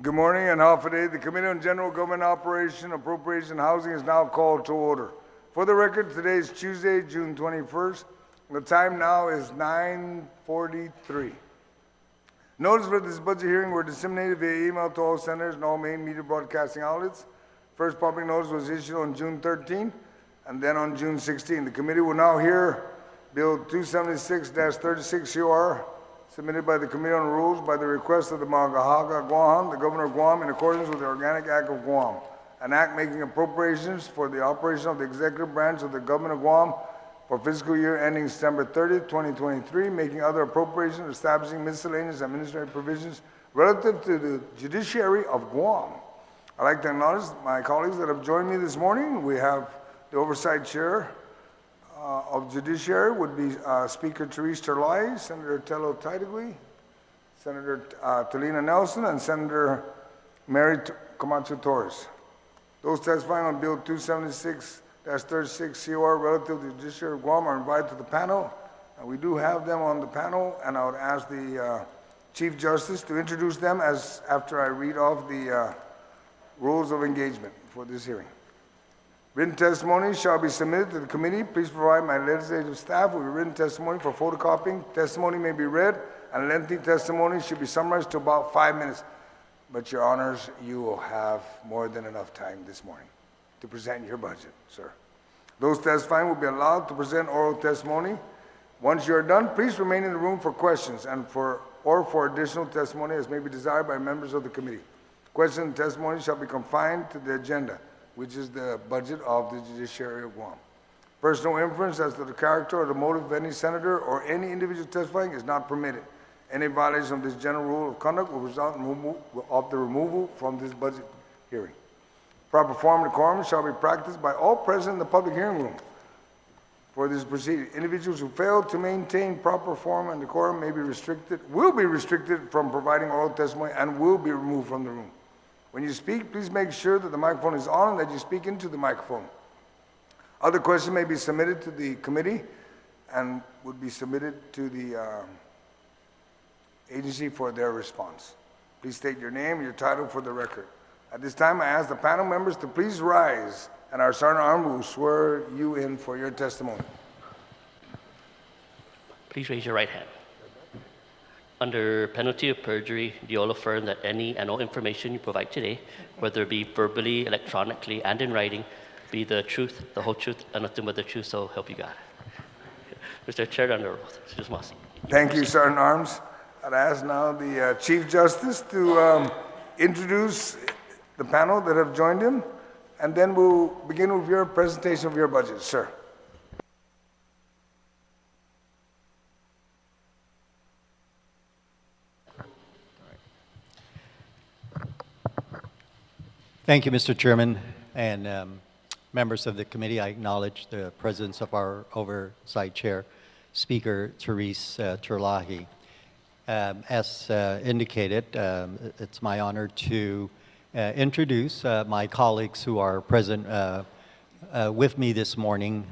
Good morning and half a day. The Committee on General Government Operation, Appropriation, and Housing is now called to order. For the record, today is Tuesday, June 21st. The time now is 9:43. Notice for this budget hearing were disseminated via email to all senators and all main media broadcasting outlets. First public notice was issued on June 13th and then on June 16th. The committee will now hear Bill 276-36 COR, submitted by the Committee on Rules by the request of the I Maga'hågan Guåhan, the Governor of Guam, in accordance with the Organic Act of Guam, an act making appropriations for the operation of the executive branch of the Government of Guam for fiscal year ending December 30th, 2023, making other appropriations, establishing miscellaneous administrative provisions relative to the Judiciary of Guam. I'd like to acknowledge my colleagues that have joined me this morning. We have the Oversight Chair of Judiciary would be Speaker Therese Terlai, Senator Tello Taitigui, Senator Talina Nelson, and Senator Mary Camacho Torres. Those testifying on Bill 276-36 COR relative to the Judiciary of Guam are invited to the panel. We do have them on the panel, and I would ask the Chief Justice to introduce them after I read off the rules of engagement for this hearing. Written testimony shall be submitted to the committee. Please provide my legislative staff with written testimony for photocopying. Testimony may be read, and lengthy testimony should be summarized to about 5 minutes. But, Your Honors, you will have more than enough time this morning to present your budget, sir. Those testifying will be allowed to present oral testimony. Once you are done, please remain in the room for questions or for additional testimony as may be desired by members of the committee. Questions and testimony shall be confined to the agenda, which is the budget of the Judiciary of Guam. Personal inference as to the character or the motive of any senator or any individual testifying is not permitted. Any violation of this general rule of conduct will result in the removal from this budget hearing. Proper form and decorum shall be practiced by all present in the public hearing room for this proceeding. Individuals who fail to maintain proper form and decorum will be restricted from providing oral testimony and will be removed from the room. When you speak, please make sure that the microphone is on and that you speak into the microphone. Other questions may be submitted to the committee and would be submitted to the agency for their response. Please state your name and your title for the record. At this time, I ask the panel members to please rise, and our Sergeant at Arms will swear you in for your testimony. Please raise your right hand. Under penalty of perjury, do you all affirm that any and all information you provide today, whether it be verbally, electronically, and in writing, be the truth, the whole truth, and nothing but the truth, so help you God? Mr. Chair, under oath. Thank you, Sergeant at Arms. I'd ask now the Chief Justice to introduce the panel that have joined him, and then we'll begin with your presentation of your budget, sir. Thank you, Mr. Chairman, and members of the committee. I acknowledge the presence of our Oversight Chair, Speaker Therese Terlai. As indicated, it's my honor to introduce my colleagues who are present with me this morning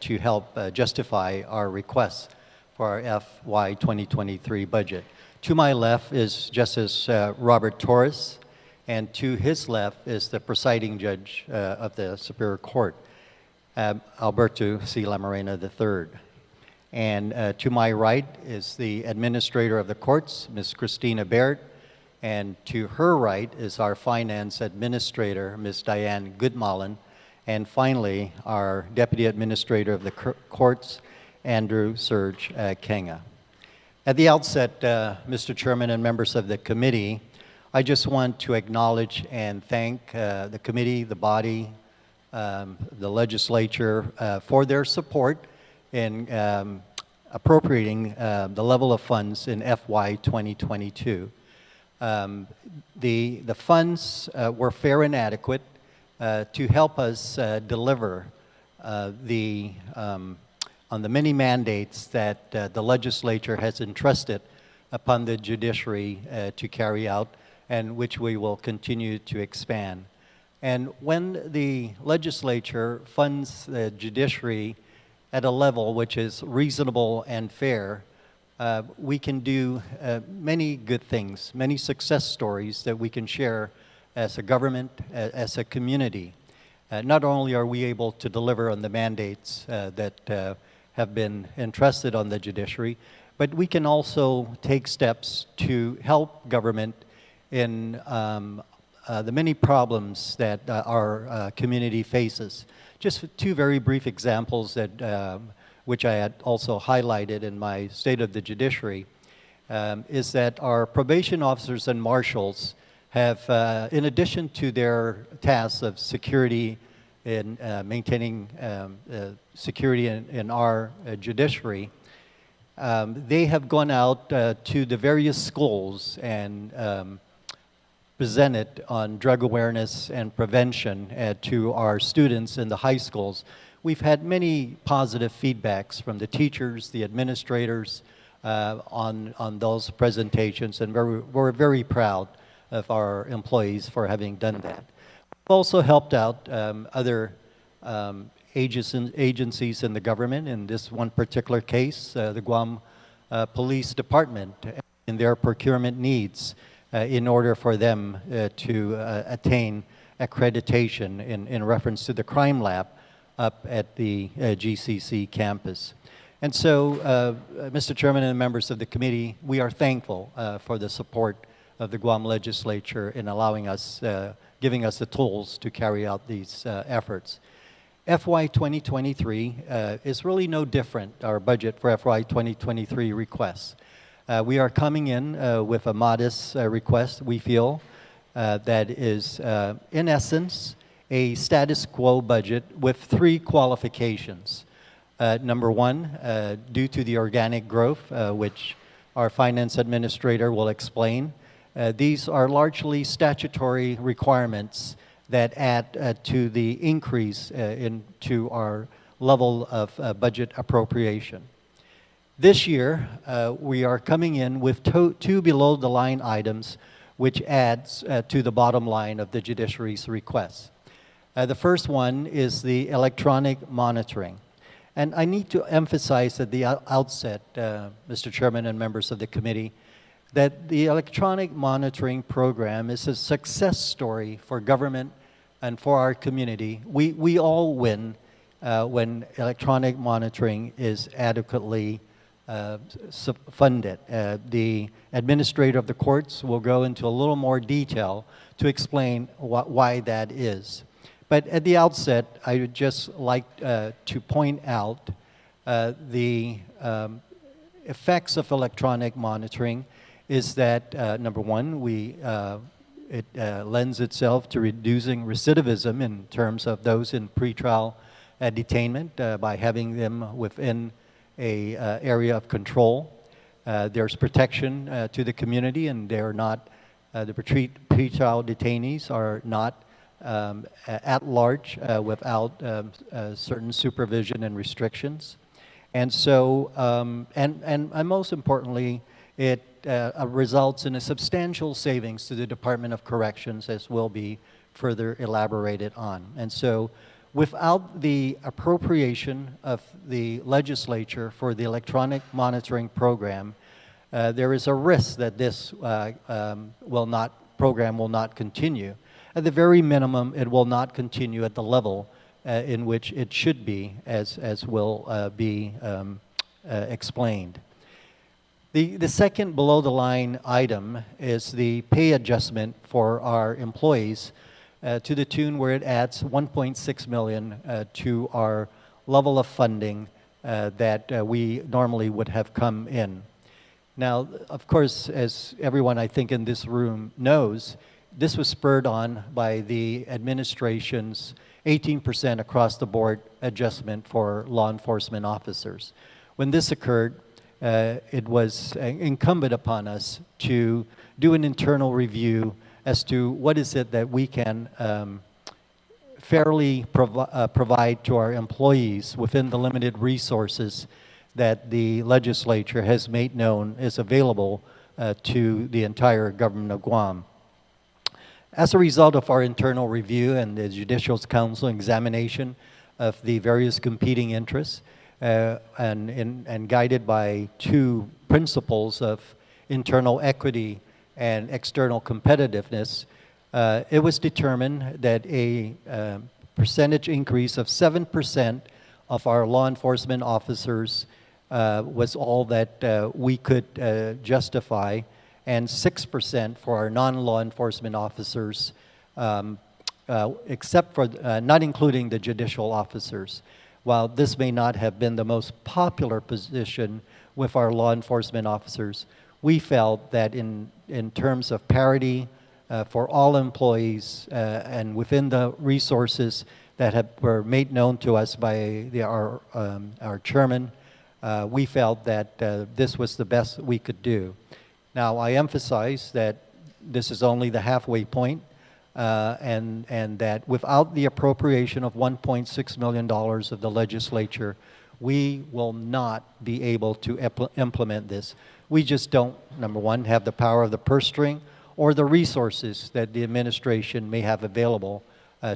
to help justify our requests for our FY 2023 budget. To my left is Justice Robert Torres, and to his left is the presiding judge of the Superior Court, Alberto C. Lamarena III. And to my right is the Administrator of the Courts, Ms. Christina Baird, and to her right is our Finance Administrator, Ms. Diane Goodmallen, and finally, our Deputy Administrator of the Courts, Andrew Serge Kenga. At the outset, Mr. Chairman and members of the committee, I just want to acknowledge and thank the committee, the body, the legislature for their support in appropriating the level of funds in FY 2022. The funds were fair and adequate to help us deliver on the many mandates that the legislature has entrusted upon the judiciary to carry out, and which we will continue to expand. And when the legislature funds the judiciary at a level which is reasonable and fair, we can do many good things, many success stories that we can share as a government, as a community. Not only are we able to deliver on the mandates that have been entrusted on the judiciary, but we can also take steps to help government in the many problems that our community faces. Just two very brief examples that which I had also highlighted in my State of the Judiciary, is that our probation officers and marshals have, in addition to their tasks of security in maintaining security in our judiciary, they have gone out to the various schools and presented on drug awareness and prevention to our students in the high schools. We've had many positive feedbacks from the teachers, the administrators on those presentations, and we're very proud of our employees for having done that. We've also helped out other agencies in the government. In this one particular case, the Guam Police Department, in their procurement needs in order for them to attain accreditation in reference to the crime lab up at the GCC campus. And so, Mr. Chairman and members of the committee, we are thankful for the support of the Guam legislature in allowing us, giving us the tools to carry out these efforts. FY 2023 is really no different, our budget for FY 2023 requests. We are coming in with a modest request, we feel, that is, in essence, a status quo budget with three qualifications. Number one, due to the organic growth, which our finance administrator will explain, these are largely statutory requirements that add to the increase into our level of budget appropriation. This year, we are coming in with two below-the-line items, which adds to the bottom line of the judiciary's requests. The first one is the electronic monitoring. And I need to emphasize at the outset, Mr. Chairman and members of the committee, that the electronic monitoring program is a success story for government and for our community. We all win when electronic monitoring is adequately funded. The administrator of the courts will go into a little more detail to explain why that is. But at the outset, I would just like to point out the effects of electronic monitoring is that, number one, it lends itself to reducing recidivism in terms of those in pretrial detainment by having them within a area of control. There's protection to the community, and they're not, the pretrial detainees are not at large without certain supervision and restrictions. And so, and most importantly, it results in a substantial savings to the Department of Corrections, as will be further elaborated on. And so, without the appropriation of the legislature for the electronic monitoring program, there is a risk that this program will not continue. At the very minimum, it will not continue at the level in which it should be, as will be explained. The second below-the-line item is the pay adjustment for our employees to the tune where it adds $1.6 million to our level of funding that we normally would have come in. Now, of course, as everyone I think in this room knows, this was spurred on by the administration's 18% across-the-board adjustment for law enforcement officers. When this occurred, it was incumbent upon us to do an internal review as to what is it that we can fairly provide to our employees within the limited resources that the legislature has made known is available to the entire government of Guam. As a result of our internal review and the Judicial Council examination of the various competing interests, and guided by two principles of internal equity and external competitiveness, it was determined that a percentage increase of 7% of our law enforcement officers was all that we could justify, and 6% for our non-law enforcement officers, except for, not including the judicial officers. While this may not have been the most popular position with our law enforcement officers, we felt that in terms of parity for all employees and within the resources that were made known to us by our chairman, we felt that this was the best we could do. Now, I emphasize that this is only the halfway point, and that without the appropriation of $1.6 million of the legislature, we will not be able to implement this. We just don't, number one, have the power of the purse string or the resources that the administration may have available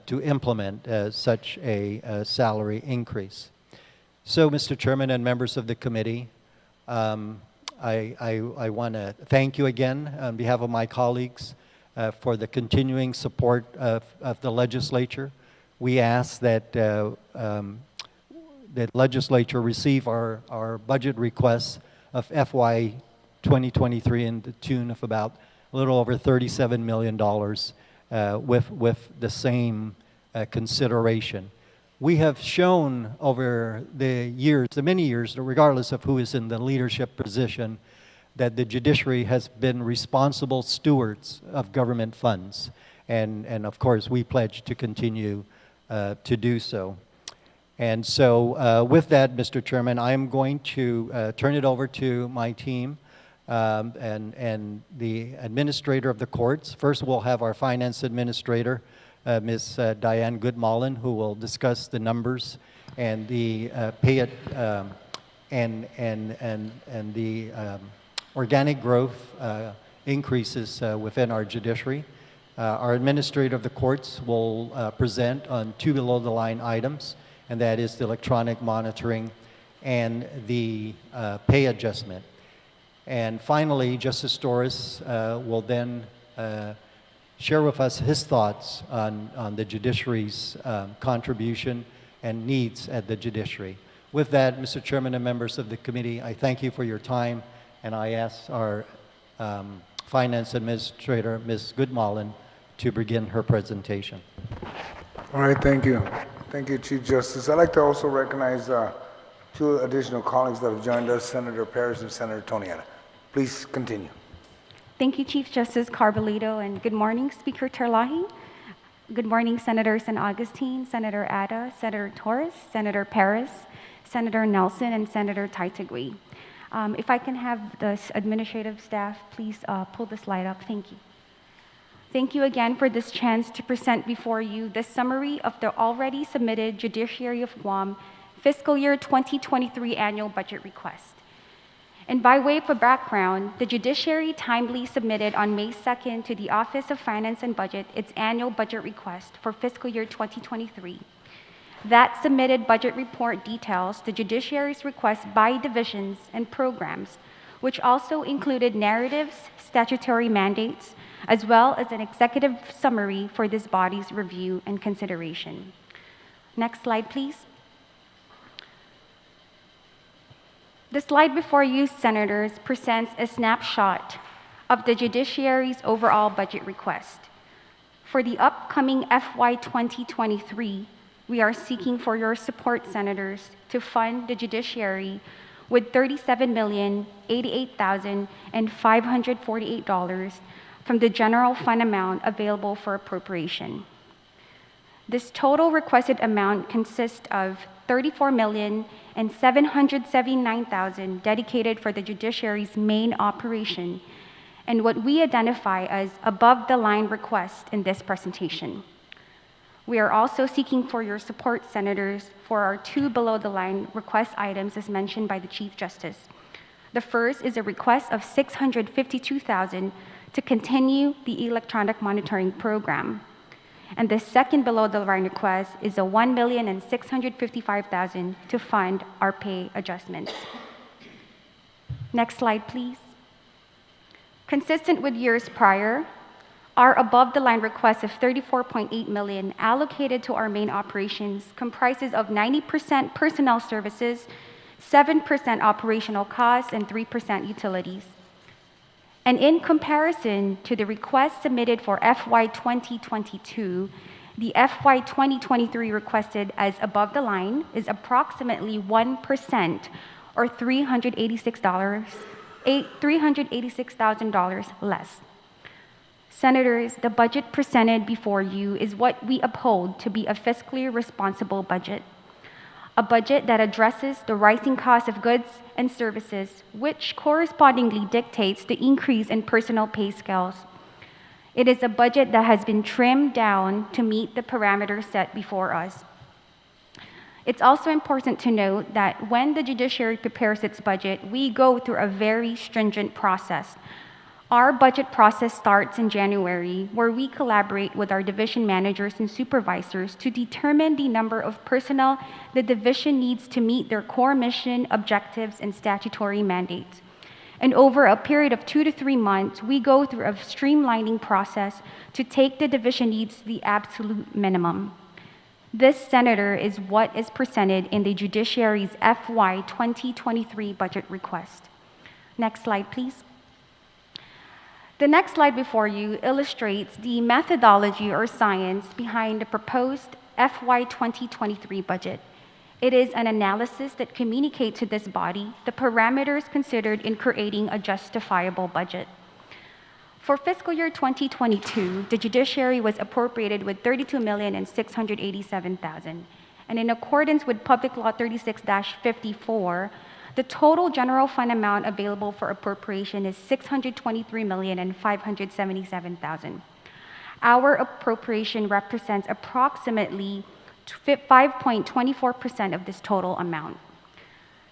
to implement such a salary increase. So, Mr. Chairman and members of the committee, I want to thank you again on behalf of my colleagues for the continuing support of the legislature. We ask that the legislature receive our budget requests of FY 2023 in the tune of about a little over $37 million with the same consideration. We have shown over the years, the many years, regardless of who is in the leadership position, that the judiciary has been responsible stewards of government funds. And of course, we pledge to continue to do so. And so with that, Mr. Chairman, I'm going to turn it over to my team and the administrator of the courts. First, we'll have our finance administrator, Ms. Diane Guåhan, who will discuss the numbers and the and the organic growth increases within our judiciary. Our administrator of the courts will present on two below-the-line items, and that is the electronic monitoring and the pay adjustment. And finally, Justice Torres will then share with us his thoughts on the judiciary's contribution and needs at the judiciary. With that, Mr. Chairman and members of the committee, I thank you for your time, and I ask our Finance Administrator, Ms. Guåhan, to begin her presentation. All right, thank you. Thank you, Chief Justice. I'd like to also recognize two additional colleagues that have joined us, Senator Perez and Senator Toniana. Please continue. Thank you, Chief Justice Carbolito, and good morning, Speaker Terlahi. Good morning, Senators and Agustin, Senator Ada, Senator Torres, Senator Perez, Senator Nelson, and Senator Taitagui. If I can have the administrative staff, please pull the slide up. Thank you. Thank you again for this chance to present before you the summary of the already submitted Judiciary of Guam Fiscal Year 2023 Annual Budget Request. And by way of a background, the Judiciary timely submitted on May 2nd to the Office of Finance and Budget its annual budget request for fiscal year 2023. That submitted budget report details the Judiciary's request by divisions and programs, which also included narratives, statutory mandates, as well as an executive summary for this body's review and consideration. Next slide, please. The slide before you, Senators, presents a snapshot of the Judiciary's overall budget request. For the upcoming FY 2023, we are seeking for your support, Senators, to fund the Judiciary with $37,088,548 from the general fund amount available for appropriation. This total requested amount consists of $34,779,000 dedicated for the Judiciary's main operation and what we identify as above-the-line request in this presentation. We are also seeking for your support, Senators, for our two below-the-line request items as mentioned by the Chief Justice. The first is a request of $652,000 to continue the electronic monitoring program. And the second below-the-line request is a $1,655,000 to fund our pay adjustments. Next slide, please. Consistent with years prior, our above-the-line request of $34.8 million allocated to our main operations comprises of 90% personnel services, 7% operational costs, and 3% utilities. And in comparison to the request submitted for FY 2022, the FY 2023 requested as above the line is approximately 1% or $386,000 less. Senators, the budget presented before you is what we uphold to be a fiscally responsible budget. A budget that addresses the rising cost of goods and services, which correspondingly dictates the increase in personal pay scales. It is a budget that has been trimmed down to meet the parameters set before us. It's also important to note that when the judiciary prepares its budget, we go through a very stringent process. Our budget process starts in January, where we collaborate with our division managers and supervisors to determine the number of personnel the division needs to meet their core mission, objectives, and statutory mandates. And over a period of 2 to 3 months, we go through a streamlining process to take the division needs to the absolute minimum. This, Senator, is what is presented in the Judiciary's FY 2023 budget request. Next slide, please. The next slide before you illustrates the methodology or science behind the proposed FY 2023 budget. It is an analysis that communicates to this body the parameters considered in creating a justifiable budget. For fiscal year 2022, the judiciary was appropriated with $32,687,000. And in accordance with Public Law 36-54, the total general fund amount available for appropriation is $623,577,000. Our appropriation represents approximately 5.24% of this total amount.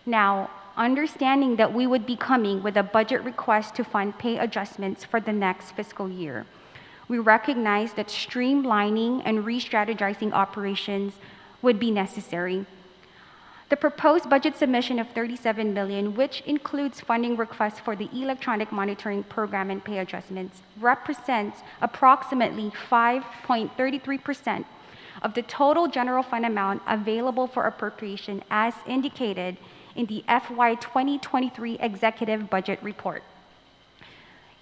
Now, understanding that we would be coming with a budget request to fund pay adjustments for the next fiscal year, we recognize that streamlining and re-strategizing operations would be necessary. The proposed budget submission of $37 million, which includes funding requests for the electronic monitoring program and pay adjustments, represents approximately 5.33% of the total general fund amount available for appropriation as indicated in the FY 2023 Executive Budget Report.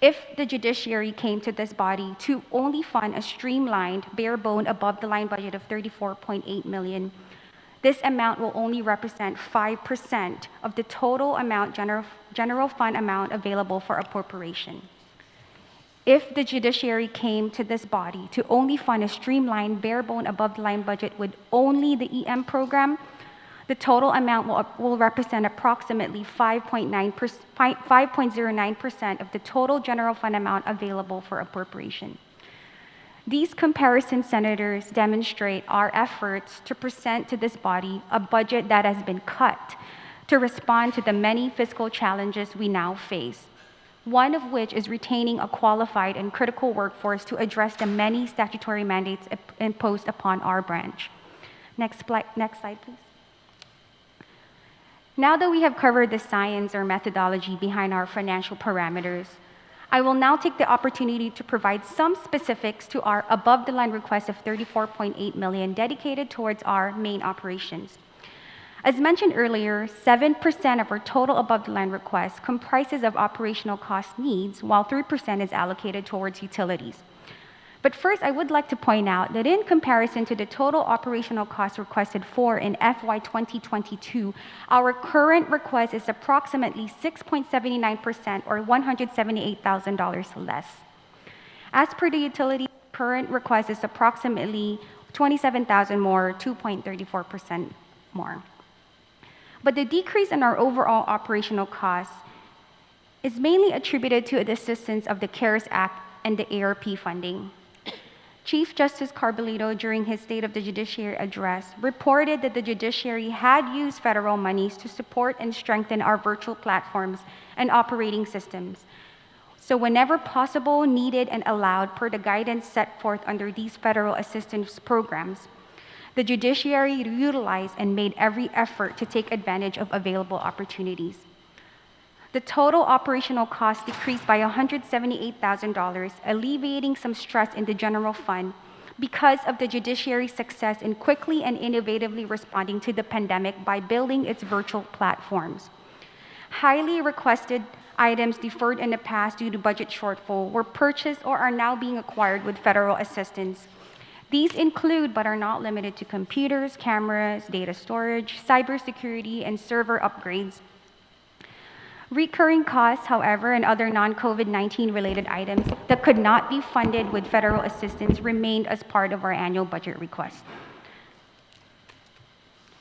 If the judiciary came to this body to only fund a streamlined, bare-bone, above-the-line budget of $34.8 million, this amount will only represent 5% of the total amount general fund amount available for appropriation. If the judiciary came to this body to only fund a streamlined, bare-bone, above-the-line budget with only the EM program, the total amount will represent approximately 5.09% of the total general fund amount available for appropriation. These comparisons, Senators, demonstrate our efforts to present to this body a budget that has been cut to respond to the many fiscal challenges we now face, one of which is retaining a qualified and critical workforce to address the many statutory mandates imposed upon our branch. Next slide, please. Now that we have covered the science or methodology behind our financial parameters, I will now take the opportunity to provide some specifics to our above-the-line request of $34.8 million dedicated towards our main operations. As mentioned earlier, 7% of our total above-the-line request comprises of operational cost needs, while 3% is allocated towards utilities. But first, I would like to point out that in comparison to the total operational costs requested for in FY 2022, our current request is approximately 6.79% or $178,000 less. As per the utility, current request is approximately $27,000 more, 2.34% more. But the decrease in our overall operational costs is mainly attributed to the assistance of the CARES Act and the ARP funding. Chief Justice Carbolito, during his State of the Judiciary address, reported that the judiciary had used federal monies to support and strengthen our virtual platforms and operating systems. So whenever possible, needed, and allowed per the guidance set forth under these federal assistance programs, the judiciary utilized and made every effort to take advantage of available opportunities. The total operational cost decreased by $178,000, alleviating some stress in the general fund because of the judiciary's success in quickly and innovatively responding to the pandemic by building its virtual platforms. Highly requested items deferred in the past due to budget shortfall were purchased or are now being acquired with federal assistance. These include, but are not limited to, computers, cameras, data storage, cybersecurity, and server upgrades. Recurring costs, however, and other non-COVID-19 related items that could not be funded with federal assistance remained as part of our annual budget request.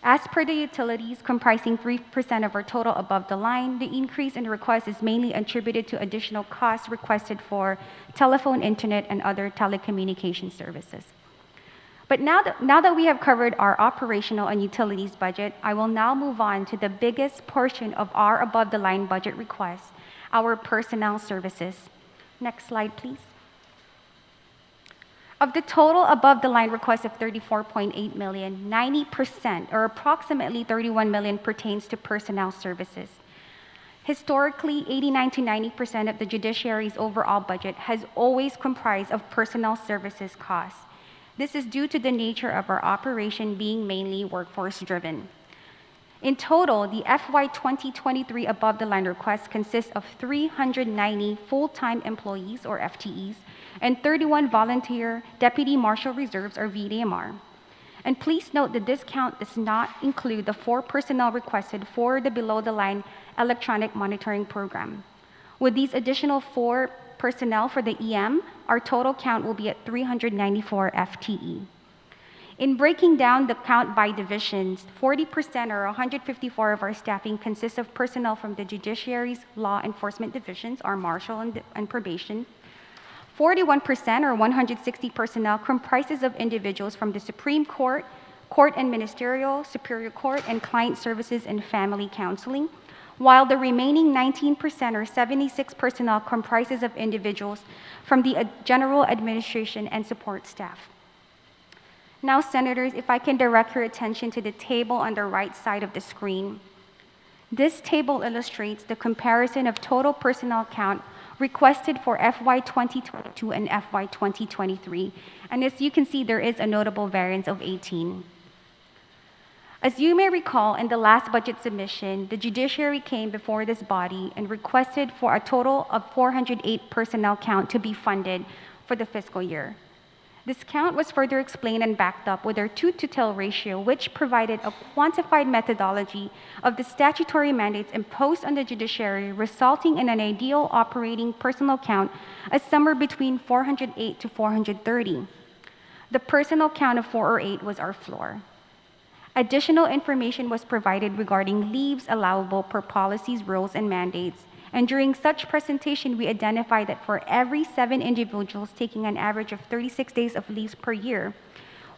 As per the utilities, comprising 3% of our total above the line, the increase in the request is mainly attributed to additional costs requested for telephone, internet, and other telecommunication services. But now that we have covered our operational and utilities budget, I will now move on to the biggest portion of our above-the-line budget request, our personnel services. Next slide, please. Of the total above-the-line request of $34.8 million, 90%, or approximately $31 million, pertains to personnel services. Historically, 89 to 90% of the judiciary's overall budget has always comprised of personnel services costs. This is due to the nature of our operation being mainly workforce-driven. In total, the FY23 above-the-line request consists of 390 full-time employees, or FTEs, and 31 volunteer deputy marshal reserves, or VDMR. And please note that this count does not include the 4 personnel requested for the below-the-line electronic monitoring program. With these additional 4 personnel for the EM, our total count will be at 394 FTE. In breaking down the count by divisions, 40% or 154 of our staffing consists of personnel from the judiciary's law enforcement divisions, our marshal and probation. 41% or 160 personnel comprises of individuals from the Supreme Court, Court and Ministerial, Superior Court, and Client Services and Family Counseling, while the remaining 19% or 76 personnel comprises of individuals from the general administration and support staff. Now, Senators, if I can direct your attention to the table on the right side of the screen. This table illustrates the comparison of total personnel count requested for FY 2022 and FY 2023, and as you can see, there is a notable variance of 18. As you may recall, in the last budget submission, the judiciary came before this body and requested for a total of 408 personnel count to be funded for the fiscal year. This count was further explained and backed up with our tooth-to-tail ratio, which provided a quantified methodology of the statutory mandates imposed on the judiciary, resulting in an ideal operating personnel count of somewhere between 408 to 430. The personnel count of 408 was our floor. Additional information was provided regarding leaves allowable per policies, rules, and mandates. And during such presentation, we identified that for every 7 individuals taking an average of 36 days of leaves per year,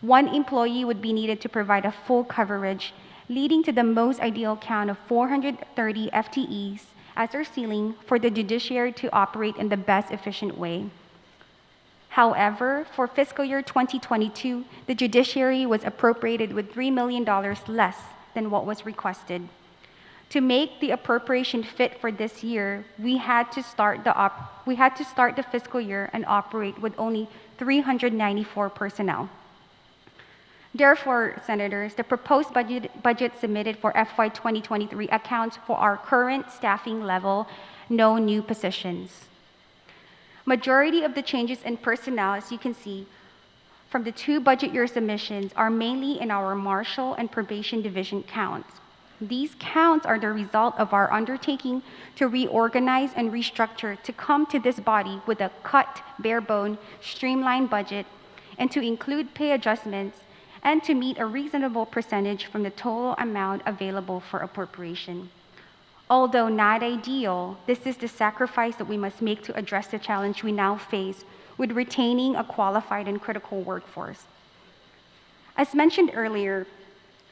1 employee would be needed to provide a full coverage, leading to the most ideal count of 430 FTEs as our ceiling for the judiciary to operate in the best efficient way. However, for fiscal year 2022, the judiciary was appropriated with $3 million less than what was requested. To make the appropriation fit for this year, we had to start the fiscal year and operate with only 394 personnel. Therefore, Senators, the proposed budget submitted for FY 2023 accounts for our current staffing level, no new positions. Majority of the changes in personnel, as you can see, from the 2 budget year submissions are mainly in our marshal and probation division counts. These counts are the result of our undertaking to reorganize and restructure to come to this body with a cut, bare-bone, streamlined budget, and to include pay adjustments, and to meet a reasonable percentage from the total amount available for appropriation. Although not ideal, this is the sacrifice that we must make to address the challenge we now face with retaining a qualified and critical workforce. As mentioned earlier,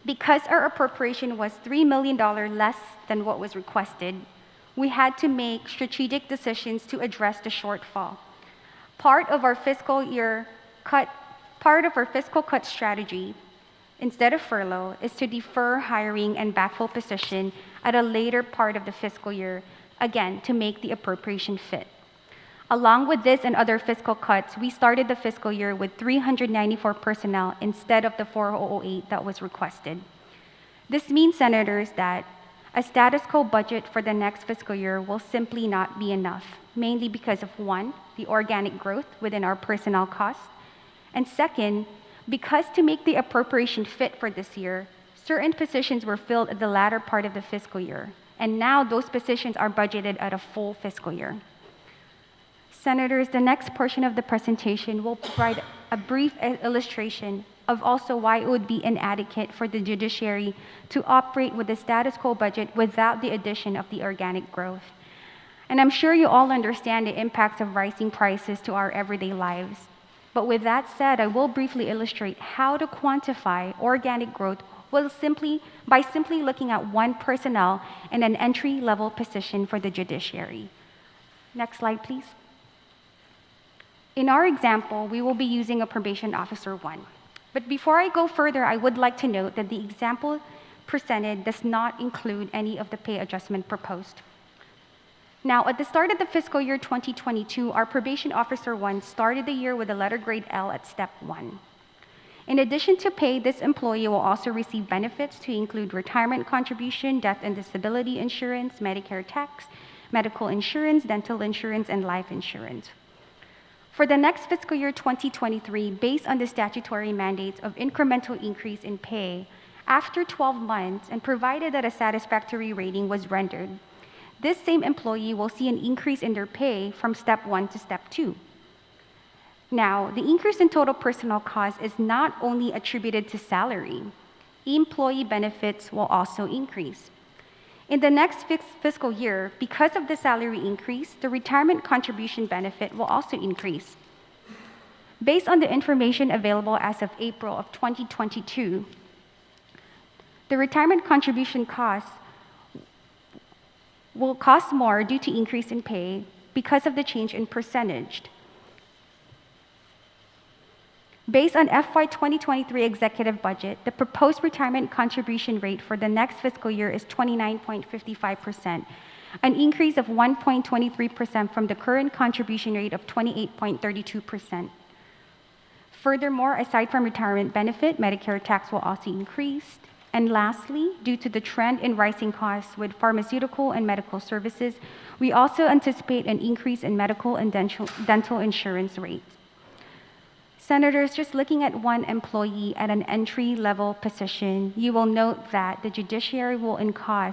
because our appropriation was $3 million less than what was requested, we had to make strategic decisions to address the shortfall. Part of our fiscal cut strategy instead of furlough, is to defer hiring and backfill position at a later part of the fiscal year, again, to make the appropriation fit. Along with this and other fiscal cuts, we started the fiscal year with 394 personnel instead of the 408 that was requested. This means, Senators, that a status quo budget for the next fiscal year will simply not be enough, mainly because of, one, the organic growth within our personnel costs, and second, because to make the appropriation fit for this year, certain positions were filled at the latter part of the fiscal year, and now those positions are budgeted at a full fiscal year. Senators, the next portion of the presentation will provide a brief illustration of also why it would be inadequate for the judiciary to operate with the status quo budget without the addition of the organic growth. And I'm sure you all understand the impacts of rising prices to our everyday lives. But with that said, I will briefly illustrate how to quantify organic growth by simply looking at one personnel in an entry-level position for the judiciary. Next slide, please. In our example, we will be using a probation officer 1. But before I go further, I would like to note that the example presented does not include any of the pay adjustment proposed. Now, at the start of the fiscal year 2022, our probation officer 1 started the year with a letter grade L at step 1. In addition to pay, this employee will also receive benefits to include retirement contribution, death and disability insurance, Medicare tax, medical insurance, dental insurance, and life insurance. For the next fiscal year 2023, based on the statutory mandates of incremental increase in pay, after 12 months and provided that a satisfactory rating was rendered, this same employee will see an increase in their pay from step 1 to step 2. Now, the increase in total personnel cost is not only attributed to salary. Employee benefits will also increase. In the next fiscal year, because of the salary increase, the retirement contribution benefit will also increase. Based on the information available as of April of 2022, the retirement contribution costs will cost more due to increase in pay because of the change in percentage. Based on FY23 executive budget, the proposed retirement contribution rate for the next fiscal year is 29.55%, an increase of 1.23% from the current contribution rate of 28.32%. Furthermore, aside from retirement benefit, Medicare tax will also increase. And lastly, due to the trend in rising costs with pharmaceutical and medical services, we also anticipate an increase in medical and dental insurance rates. Senators, just looking at one employee at an entry-level position, you will note that the judiciary will incur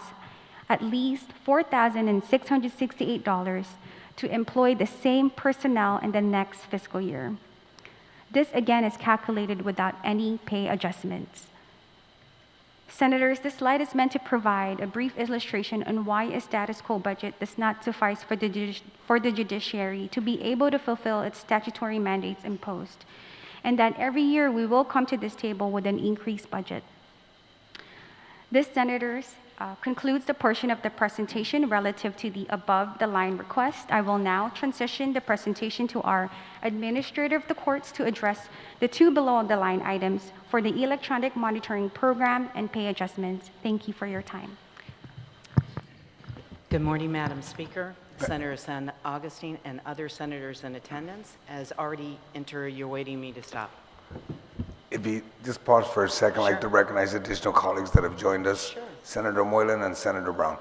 at least $4,668 to employ the same personnel in the next fiscal year. This, again, is calculated without any pay adjustments. Senators, this slide is meant to provide a brief illustration on why a status quo budget does not suffice for the judiciary to be able to fulfill its statutory mandates imposed, and that every year we will come to this table with an increased budget. This, Senators, concludes the portion of the presentation relative to the above-the-line request. I will now transition the presentation to our Administrator of the Courts to address the two below-the-line items for the electronic monitoring program and pay adjustments. Thank you for your time. Good morning, Madam Speaker, Senator San Agustin, and other senators in attendance. As already entered, you're waiting me to stop. If you just pause for a second, I'd like to recognize additional colleagues that have joined us. Sure. Senator Moylan and Senator Brown.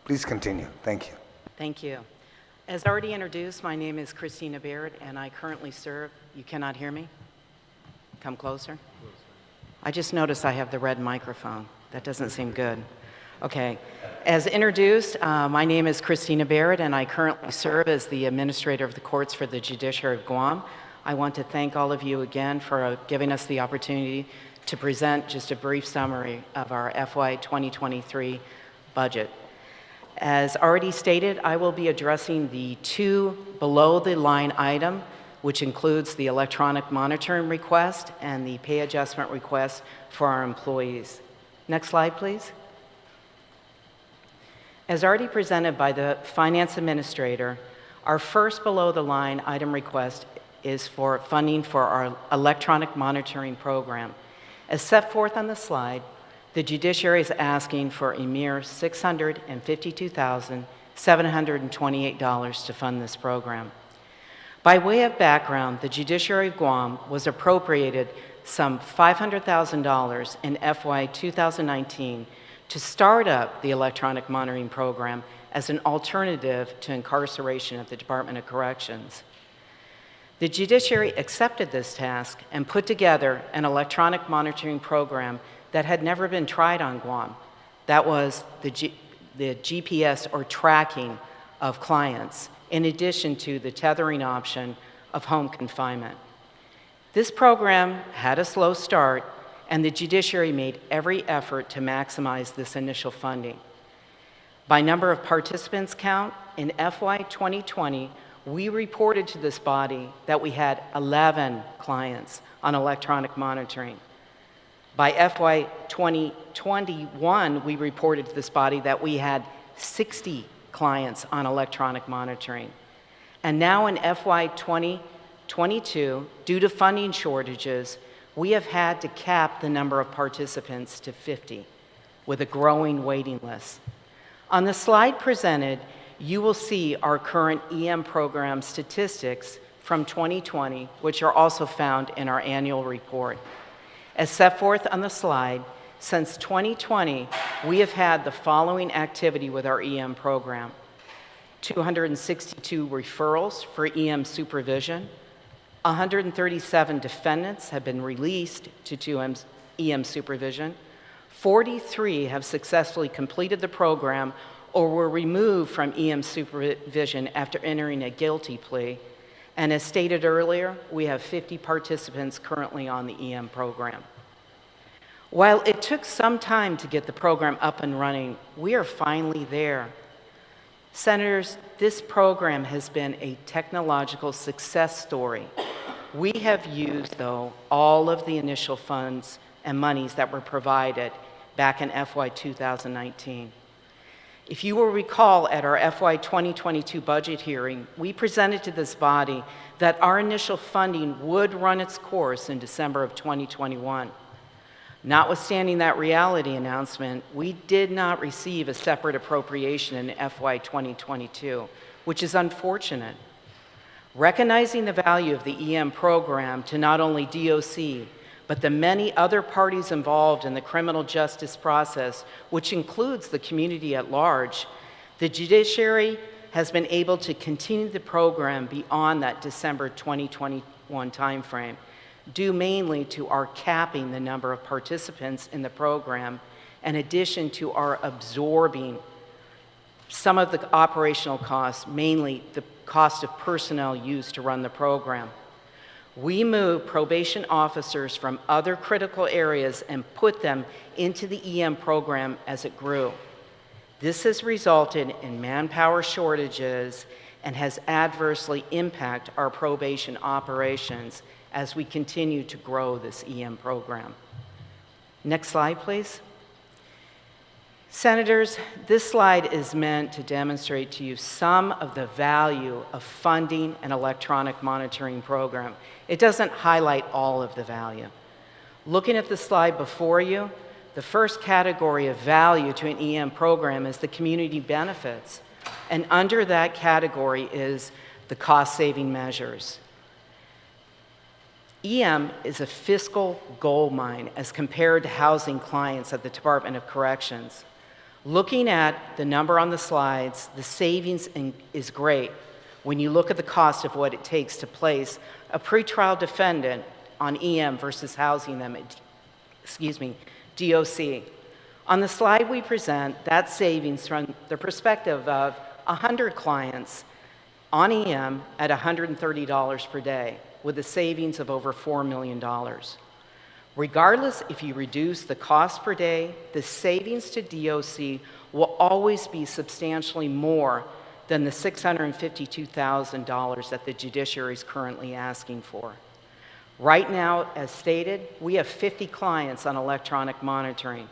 Please continue. Thank you. Thank you. As already introduced, my name is Christina Baird, and I currently serve. You cannot hear me? Come closer. I just noticed I have the red microphone. That doesn't seem good. Okay. As introduced, my name is Christina Baird, and I currently serve as the Administrator of the Courts for the Judiciary of Guam. I want to thank all of you again for giving us the opportunity to present just a brief summary of our FY 2023 budget. As already stated, I will be addressing the two below-the-line item, which includes the electronic monitoring request and the pay adjustment request for our employees. Next slide, please. As already presented by the Finance Administrator, our first below-the-line item request is for funding for our electronic monitoring program. As set forth on the slide, the judiciary is asking for a mere $652,728 to fund this program. By way of background, the Judiciary of Guam was appropriated some $500,000 in FY 2019 to start up the electronic monitoring program as an alternative to incarceration at the Department of Corrections. The judiciary accepted this task and put together an electronic monitoring program that had never been tried on Guam. That was the GPS, or tracking of clients, in addition to the tethering option of home confinement. This program had a slow start, and the judiciary made every effort to maximize this initial funding. By number of participants count, in FY 2020, we reported to this body that we had 11 clients on electronic monitoring. By FY 2021, we reported to this body that we had 60 clients on electronic monitoring. And now in FY 2022, due to funding shortages, we have had to cap the number of participants to 50, with a growing waiting list. On the slide presented, you will see our current EM program statistics from 2020, which are also found in our annual report. As set forth on the slide, since 2020, we have had the following activity with our EM program: 262 referrals for EM supervision, 137 defendants have been released to EM supervision, 43 have successfully completed the program or were removed from EM supervision after entering a guilty plea, and as stated earlier, we have 50 participants currently on the EM program. While it took some time to get the program up and running, we are finally there. Senators, this program has been a technological success story. We have used, though, all of the initial funds and monies that were provided back in FY 2019. If you will recall, at our FY 2022 budget hearing, we presented to this body that our initial funding would run its course in December of 2021. Notwithstanding that reality announcement, we did not receive a separate appropriation in FY 2022, which is unfortunate. Recognizing the value of the EM program to not only DOC, but the many other parties involved in the criminal justice process, which includes the community at large, the judiciary has been able to continue the program beyond that December 2021 timeframe, due mainly to our capping the number of participants in the program, in addition to our absorbing some of the operational costs, mainly the cost of personnel used to run the program. We moved probation officers from other critical areas and put them into the EM program as it grew. This has resulted in manpower shortages and has adversely impacted our probation operations as we continue to grow this EM program. Next slide, please. Senators, this slide is meant to demonstrate to you some of the value of funding an electronic monitoring program. It doesn't highlight all of the value. Looking at the slide before you, the first category of value to an EM program is the community benefits, and under that category is the cost-saving measures. EM is a fiscal gold mine as compared to housing clients at the Department of Corrections. Looking at the number on the slides, the savings is great when you look at the cost of what it takes to place a pretrial defendant on EM versus housing them at, DOC. On the slide we present, that savings from the perspective of 100 clients on EM at $130 per day, with a savings of over $4 million. Regardless if you reduce the cost per day, the savings to DOC will always be substantially more than the $652,000 that the judiciary is currently asking for. Right now, as stated, we have 50 clients on electronic monitoring.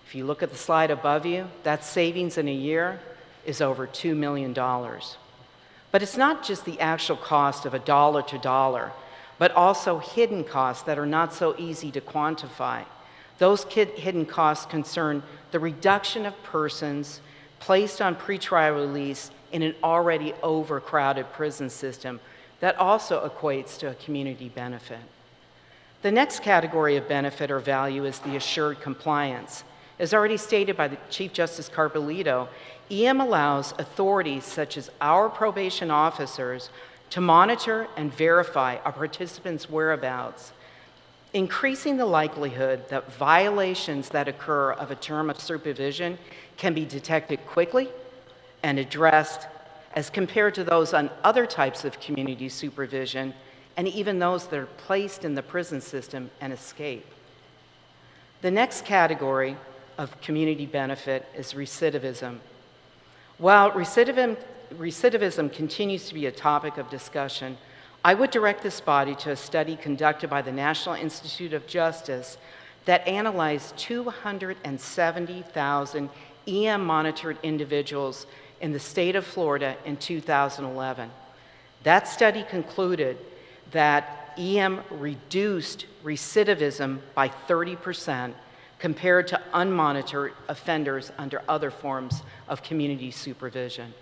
If you look at the slide above you, that savings in a year is over $2 million. But it's not just the actual cost of $1 to dollar, but also hidden costs that are not so easy to quantify. Those hidden costs concern the reduction of persons placed on pretrial release in an already overcrowded prison system that also equates to a community benefit. The next category of benefit or value is the assured compliance. As already stated by the Chief Justice Carbolito, EM allows authorities such as our probation officers to monitor and verify a participant's whereabouts, increasing the likelihood that violations that occur of a term of supervision can be detected quickly and addressed as compared to those on other types of community supervision and even those that are placed in the prison system and escape. The next category of community benefit is recidivism. While recidivism continues to be a topic of discussion, I would direct this body to a study conducted by the National Institute of Justice that analyzed 270,000 EM-monitored individuals in the state of Florida in 2011. That study concluded that EM reduced recidivism by 30% compared to unmonitored offenders under other forms of community supervision.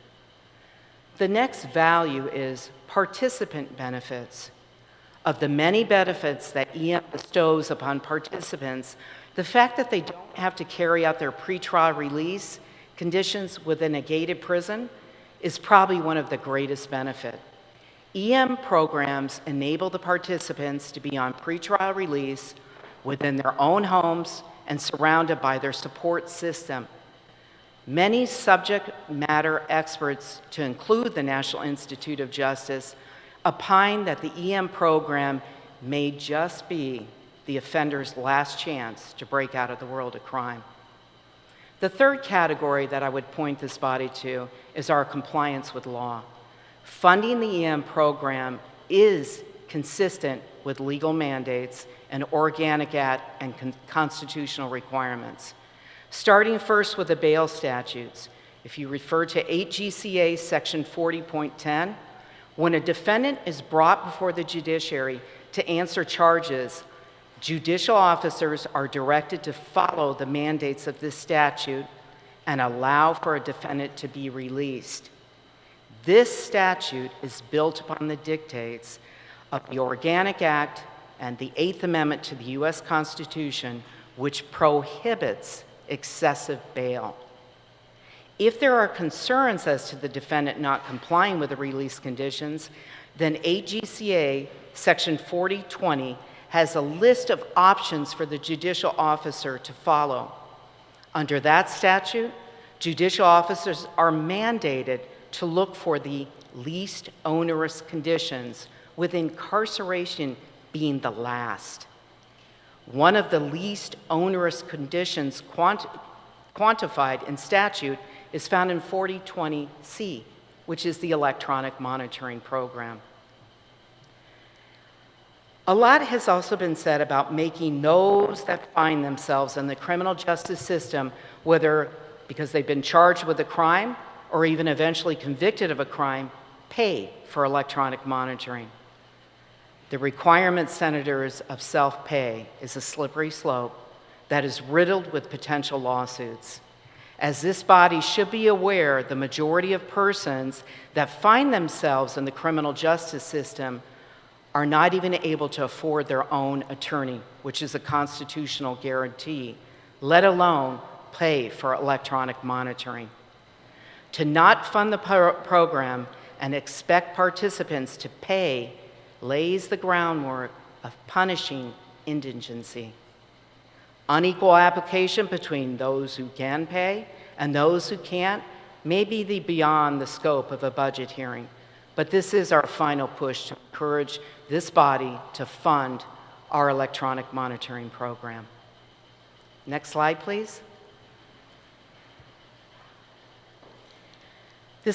The next value is participant benefits. Of the many benefits that EM bestows upon participants, the fact that they don't have to carry out their pretrial release conditions within a gated prison is probably one of the greatest benefits. EM programs enable the participants to be on pretrial release within their own homes and surrounded by their support system. Many subject matter experts, to include the National Institute of Justice, opine that the EM program may just be the offender's last chance to break out of the world of crime. The third category that I would point this body to is our compliance with law. Funding the EM program is consistent with legal mandates and Organic Act and constitutional requirements. Starting first with the bail statutes. If you refer to 8 GCA section 40.10, when a defendant is brought before the judiciary to answer charges, judicial officers are directed to follow the mandates of this statute and allow for a defendant to be released. This statute is built upon the dictates of the Organic Act and the 8th Amendment to the U.S. Constitution, which prohibits excessive bail. If there are concerns as to the defendant not complying with the release conditions, then 8 GCA section 4020 has a list of options for the judicial officer to follow. Under that statute, judicial officers are mandated to look for the least onerous conditions, with incarceration being the last. One of the least onerous conditions quantified in statute is found in 4020C, which is the electronic monitoring program. A lot has also been said about making those that find themselves in the criminal justice system, whether because they've been charged with a crime or even eventually convicted of a crime, pay for electronic monitoring. The requirement, senators, of self-pay is a slippery slope that is riddled with potential lawsuits. As this body should be aware, the majority of persons that find themselves in the criminal justice system are not even able to afford their own attorney, which is a constitutional guarantee, let alone pay for electronic monitoring. To not fund the program and expect participants to pay lays the groundwork of punishing indigency. Unequal application between those who can pay and those who can't may be beyond the scope of a budget hearing, but this is our final push to encourage this body to fund our electronic monitoring program. Next slide, please. The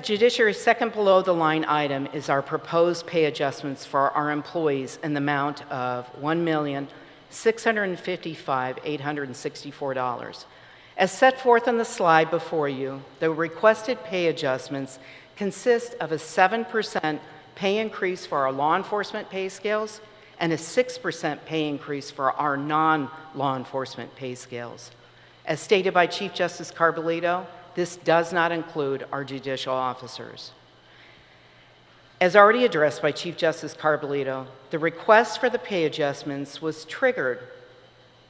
Judiciary's second below-the-line item is our proposed pay adjustments for our employees in the amount of $1,655,864. As set forth on the slide before you, the requested pay adjustments consist of a 7% pay increase for our law enforcement pay scales and a 6% pay increase for our non-law enforcement pay scales. As stated by Chief Justice Carbolito, this does not include our judicial officers. As already addressed by Chief Justice Carbolito, the request for the pay adjustments was triggered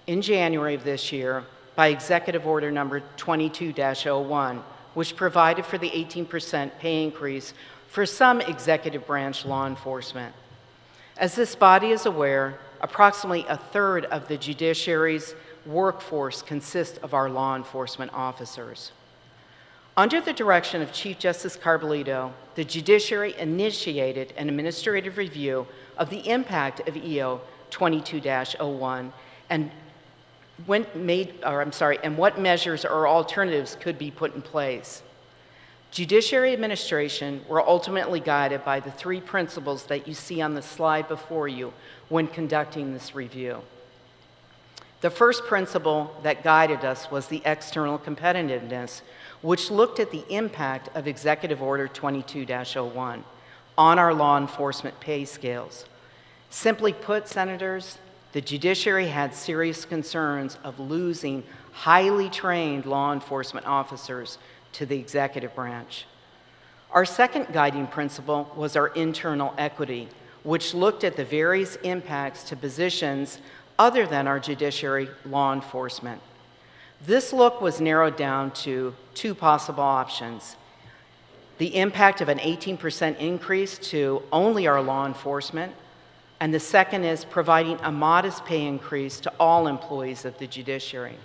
in January of this year by Executive Order number 22-01, which provided for the 18% pay increase for some executive branch law enforcement. As this body is aware, approximately a third of the judiciary's workforce consists of our law enforcement officers. Under the direction of Chief Justice Carbolito, the judiciary initiated an administrative review of the impact of EO 22-01 and what measures or alternatives could be put in place. Judiciary administration were ultimately guided by the three principles that you see on the slide before you when conducting this review. The first principle that guided us was the external competitiveness, which looked at the impact of Executive Order 22-01 on our law enforcement pay scales. Simply put, Senators, the judiciary had serious concerns of losing highly trained law enforcement officers to the executive branch. Our second guiding principle was our internal equity, which looked at the various impacts to positions other than our judiciary law enforcement. This look was narrowed down to two possible options: the impact of an 18% increase to only our law enforcement, and the second is providing a modest pay increase to all employees of the judiciary.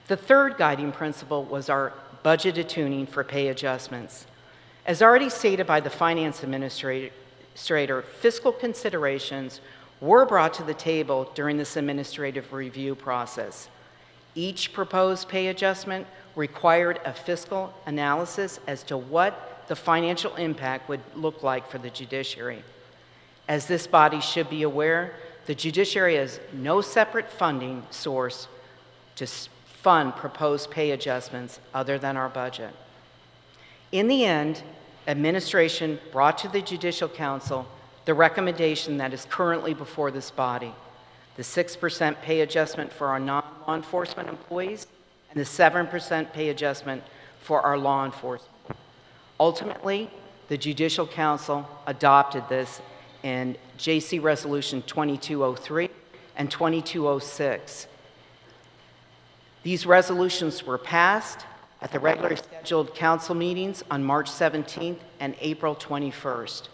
The third guiding principle was our budget tuning for pay adjustments. As already stated by the Finance Administrator, fiscal considerations were brought to the table during this administrative review process. Each proposed pay adjustment required a fiscal analysis as to what the financial impact would look like for the judiciary. As this body should be aware, the judiciary has no separate funding source to fund proposed pay adjustments other than our budget. In the end, administration brought to the Judicial Council the recommendation that is currently before this body: the 6% pay adjustment for our non-law enforcement employees and the 7% pay adjustment for our law enforcement. Ultimately, the Judicial Council adopted this in JC Resolution 2203 and 2206. These resolutions were passed at the regularly scheduled council meetings on March 17th and April 21st.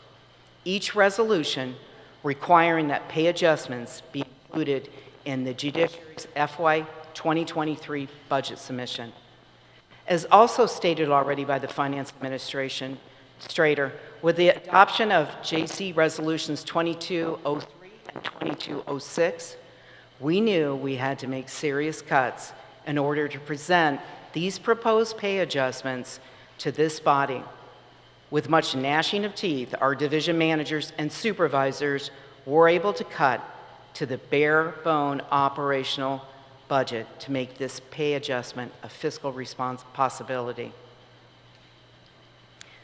Each resolution requiring that pay adjustments be included in the judiciary's FY23 budget submission. As also stated already by the Finance Administrator, with the adoption of JC Resolutions 2203 and 2206, we knew we had to make serious cuts in order to present these proposed pay adjustments to this body. With much gnashing of teeth, our division managers and supervisors were able to cut to the bare bone operational budget to make this pay adjustment a fiscal possibility.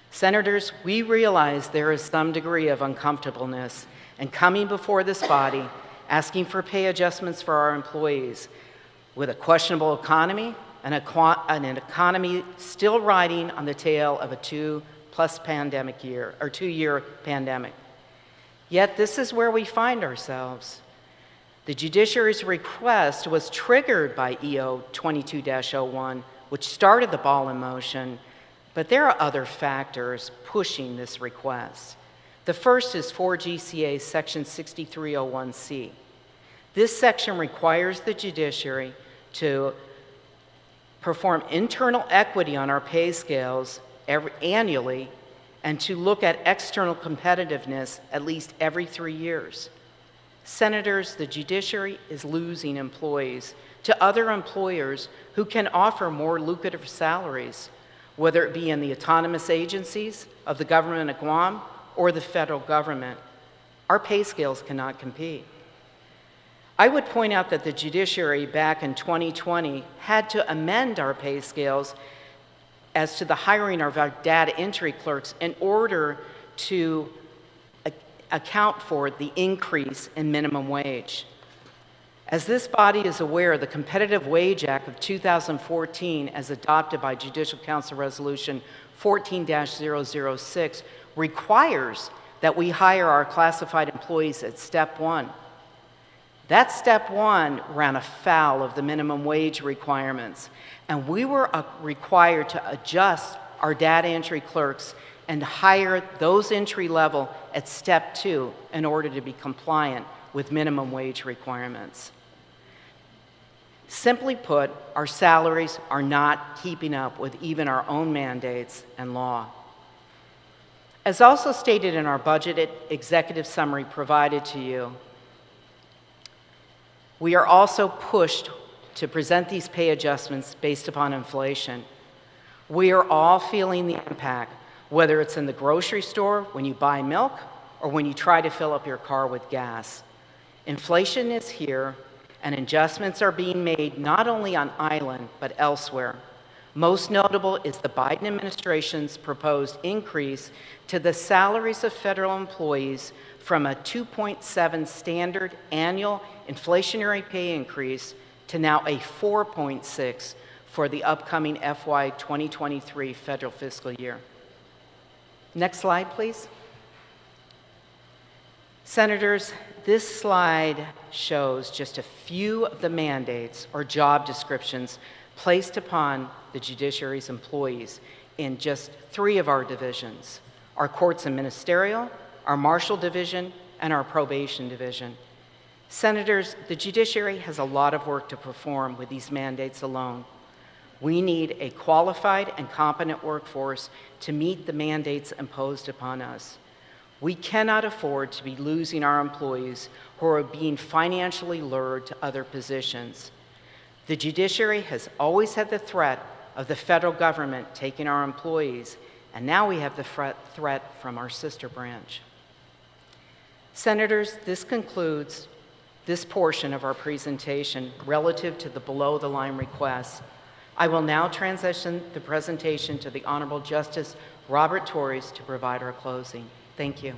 Senators, we realize there is some degree of uncomfortableness in coming before this body asking for pay adjustments for our employees with a questionable economy and an economy still riding on the tail of a two-year pandemic. Yet this is where we find ourselves. The judiciary's request was triggered by EO 22-01, which started the ball in motion, but there are other factors pushing this request. The first is 4 GCA Section 6301C. This section requires the judiciary to perform internal equity on our pay scales annually and to look at external competitiveness at least every 3 years. Senators, the judiciary is losing employees to other employers who can offer more lucrative salaries, whether it be in the autonomous agencies of the government of Guam or the federal government. Our pay scales cannot compete. I would point out that the judiciary back in 2020 had to amend our pay scales as to the hiring of our data entry clerks in order to account for the increase in minimum wage. As this body is aware, the Competitive Wage Act of 2014, as adopted by Judicial Council Resolution 14-006, requires that we hire our classified employees at Step 1. That Step 1 ran afoul of the minimum wage requirements, and we were required to adjust our data entry clerks and hire those entry level at Step 2 in order to be compliant with minimum wage requirements. Simply put, our salaries are not keeping up with even our own mandates and law. As also stated in our budget executive summary provided to you, we are also pushed to present these pay adjustments based upon inflation. We are all feeling the impact, whether it's in the grocery store when you buy milk or when you try to fill up your car with gas. Inflation is here, and adjustments are being made not only on island but elsewhere. Most notable is the Biden administration's proposed increase to the salaries of federal employees from a 2.7 standard annual inflationary pay increase to now a 4.6 for the upcoming FY23 federal fiscal year. Next slide, please. Senators, this slide shows just a few of the mandates or job descriptions placed upon the judiciary's employees in just 3 of our divisions: our courts and ministerial, our marshal division, and our probation division. Senators, the judiciary has a lot of work to perform with these mandates alone. We need a qualified and competent workforce to meet the mandates imposed upon us. We cannot afford to be losing our employees who are being financially lured to other positions. The judiciary has always had the threat of the federal government taking our employees, and now we have the threat from our sister branch. Senators, this concludes this portion of our presentation relative to the below-the-line requests. I will now transition the presentation to the Honorable Justice Robert Torres to provide our closing. Thank you.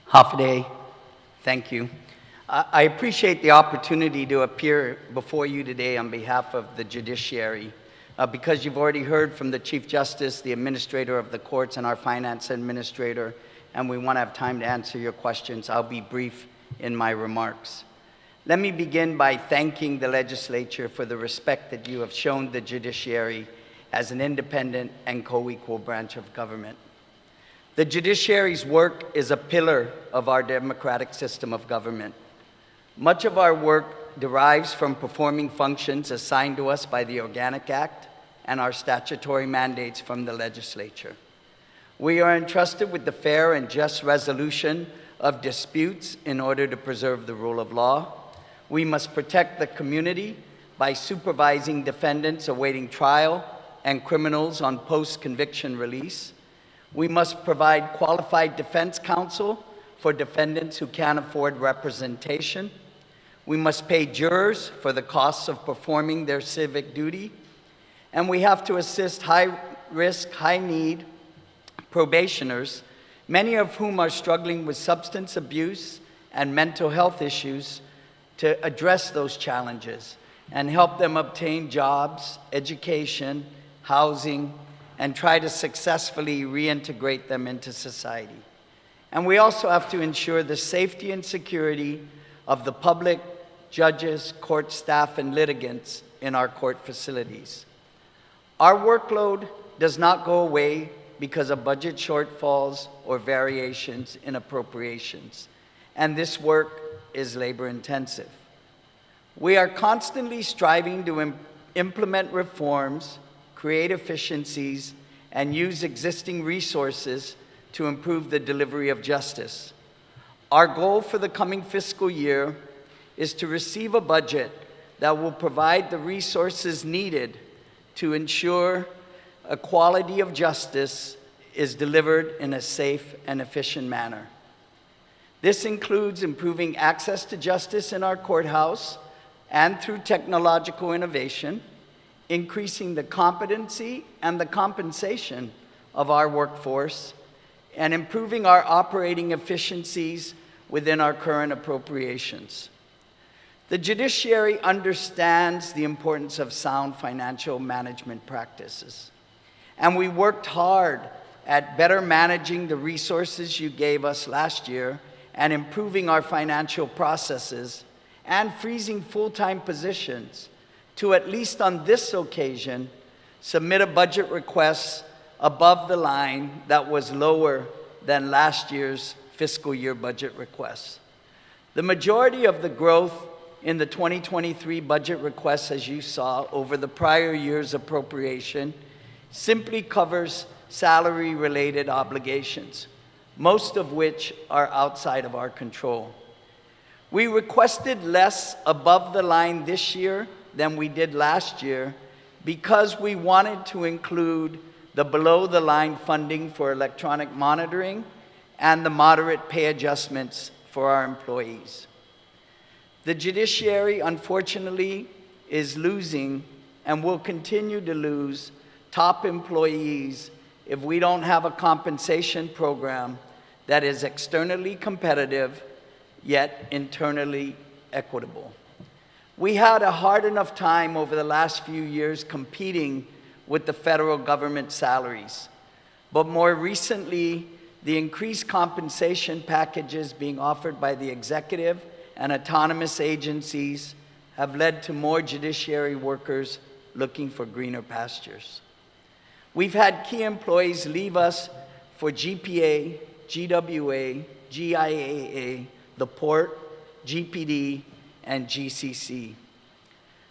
Hafaday, thank you. I appreciate the opportunity to appear before you today on behalf of the judiciary. Because you've already heard from the Chief Justice, the Administrator of the Courts, and our Finance Administrator, and we want to have time to answer your questions, I'll be brief in my remarks. Let me begin by thanking the legislature for the respect that you have shown the judiciary as an independent and co-equal branch of government. The judiciary's work is a pillar of our democratic system of government. Much of our work derives from performing functions assigned to us by the Organic Act and our statutory mandates from the legislature. We are entrusted with the fair and just resolution of disputes in order to preserve the rule of law. We must protect the community by supervising defendants awaiting trial and criminals on post-conviction release. We must provide qualified defense counsel for defendants who can't afford representation. We must pay jurors for the costs of performing their civic duty. And we have to assist high-risk, high-need probationers, many of whom are struggling with substance abuse and mental health issues, to address those challenges and help them obtain jobs, education, housing, and try to successfully reintegrate them into society. And we also have to ensure the safety and security of the public, judges, court staff, and litigants in our court facilities. Our workload does not go away because of budget shortfalls or variations in appropriations, and this work is labor-intensive. We are constantly striving to implement reforms, create efficiencies, and use existing resources to improve the delivery of justice. Our goal for the coming fiscal year is to receive a budget that will provide the resources needed to ensure a quality of justice is delivered in a safe and efficient manner. This includes improving access to justice in our courthouse and through technological innovation, increasing the competency and the compensation of our workforce, and improving our operating efficiencies within our current appropriations. The judiciary understands the importance of sound financial management practices, and we worked hard at better managing the resources you gave us last year and improving our financial processes and freezing full-time positions to, at least on this occasion, submit a budget request above the line that was lower than last year's fiscal year budget requests. The majority of the growth in the 2023 budget requests, as you saw, over the prior year's appropriation simply covers salary-related obligations, most of which are outside of our control. We requested less above the line this year than we did last year because we wanted to include the below-the-line funding for electronic monitoring and the moderate pay adjustments for our employees. The judiciary, unfortunately, is losing and will continue to lose top employees if we don't have a compensation program that is externally competitive, yet internally equitable. We had a hard enough time over the last few years competing with the federal government salaries, but more recently, the increased compensation packages being offered by the executive and autonomous agencies have led to more judiciary workers looking for greener pastures. We've had key employees leave us for GPA, GWA, GIAA, the Port, GPD, and GCC.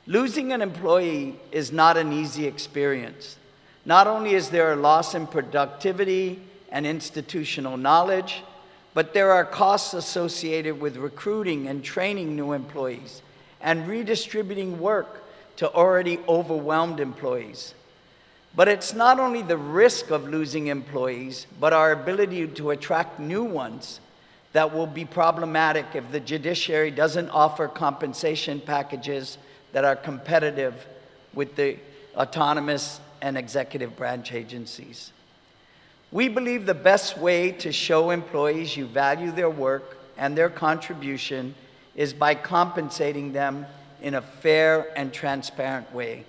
Losing an employee is not an easy experience. Not only is there a loss in productivity and institutional knowledge, but there are costs associated with recruiting and training new employees and redistributing work to already overwhelmed employees. But it's not only the risk of losing employees, but our ability to attract new ones that will be problematic if the judiciary doesn't offer compensation packages that are competitive with the autonomous and executive branch agencies. We believe the best way to show employees you value their work and their contribution is by compensating them in a fair and transparent way.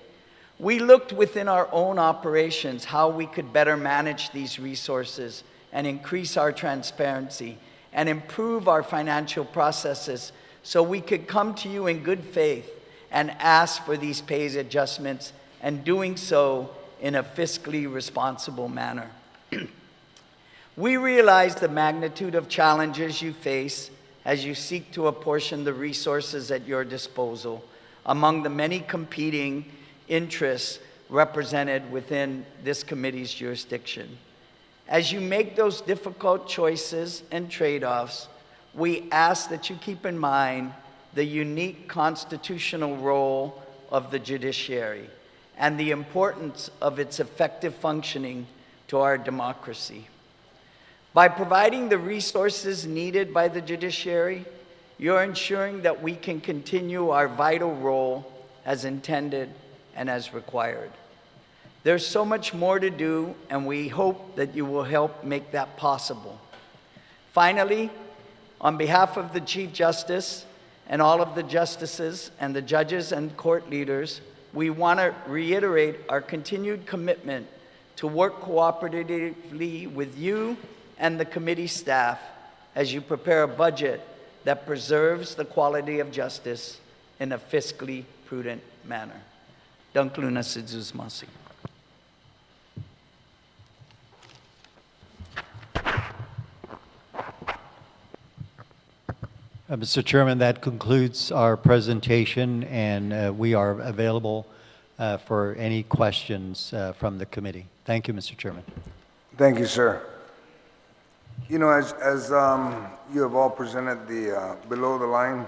We looked within our own operations how we could better manage these resources and increase our transparency and improve our financial processes so we could come to you in good faith and ask for these pay adjustments, and doing so in a fiscally responsible manner. We realize the magnitude of challenges you face as you seek to apportion the resources at your disposal among the many competing interests represented within this committee's jurisdiction. As you make those difficult choices and trade-offs, we ask that you keep in mind the unique constitutional role of the judiciary and the importance of its effective functioning to our democracy. By providing the resources needed by the judiciary, you're ensuring that we can continue our vital role as intended and as required. There's so much more to do, and we hope that you will help make that possible. Finally, on behalf of the Chief Justice and all of the justices and the judges and court leaders, we want to reiterate our continued commitment to work cooperatively with you and the committee staff as you prepare a budget that preserves the quality of justice in a fiscally prudent manner. Dankluna Sidzusmasi. Mr. Chairman, that concludes our presentation, and we are available for any questions from the committee. Thank you, Mr. Chairman. Thank you, sir. You know, as you have all presented the below the line,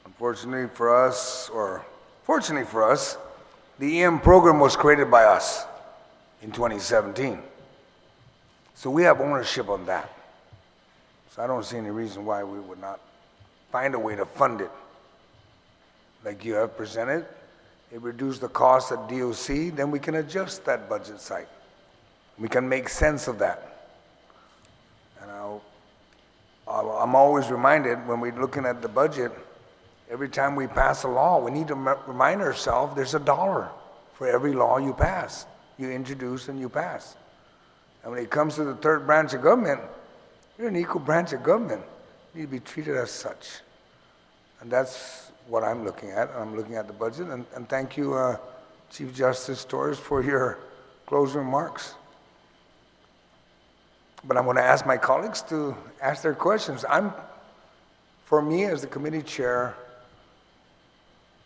unfortunately for us, or fortunately for us, the EM program was created by us in 2017. So we have ownership on that. So I don't see any reason why we would not find a way to fund it. Like you have presented, it reduced the cost at DOC, then we can adjust that budget site. We can make sense of that. And I'm always reminded when we're looking at the budget, every time we pass a law, we need to remind ourselves there's $1 for every law you pass, you introduce and you pass. And when it comes to the third branch of government, you're an equal branch of government. You need to be treated as such. And that's what I'm looking at. I'm looking at the budget. And thank you, Chief Justice Torres, for your closing remarks. But I'm going to ask my colleagues to ask their questions. For me, as the committee chair,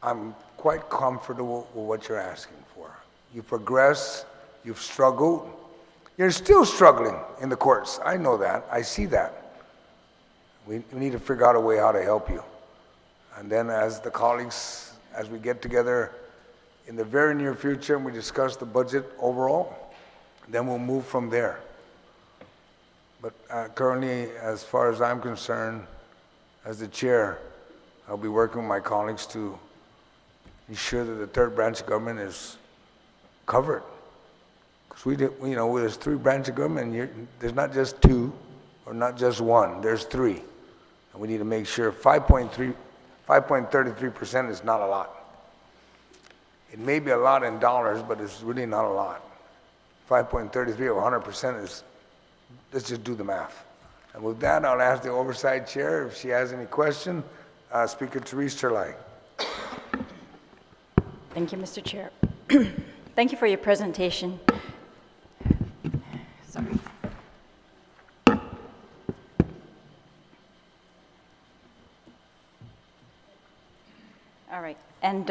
I'm quite comfortable with what you're asking for. You've progressed, you've struggled. You're still struggling in the courts. I know that. I see that. We need to figure out a way how to help you. And then as the colleagues, as we get together in the very near future and we discuss the budget overall, then we'll move from there. But currently, as far as I'm concerned, as the chair, I'll be working with my colleagues to ensure that the third branch of government is covered. Because there's three branches of government, there's not just two or not just one, there's three. And we need to make sure 5.33% is not a lot. It may be a lot in dollars, but it's really not a lot. 5.33 or 100% is, let's just do the math. And with that, I'll ask the Oversight Chair if she has any question. Speaker Therese Terlai. Thank you, Mr. Chair. Thank you for your presentation. Sorry. All right. And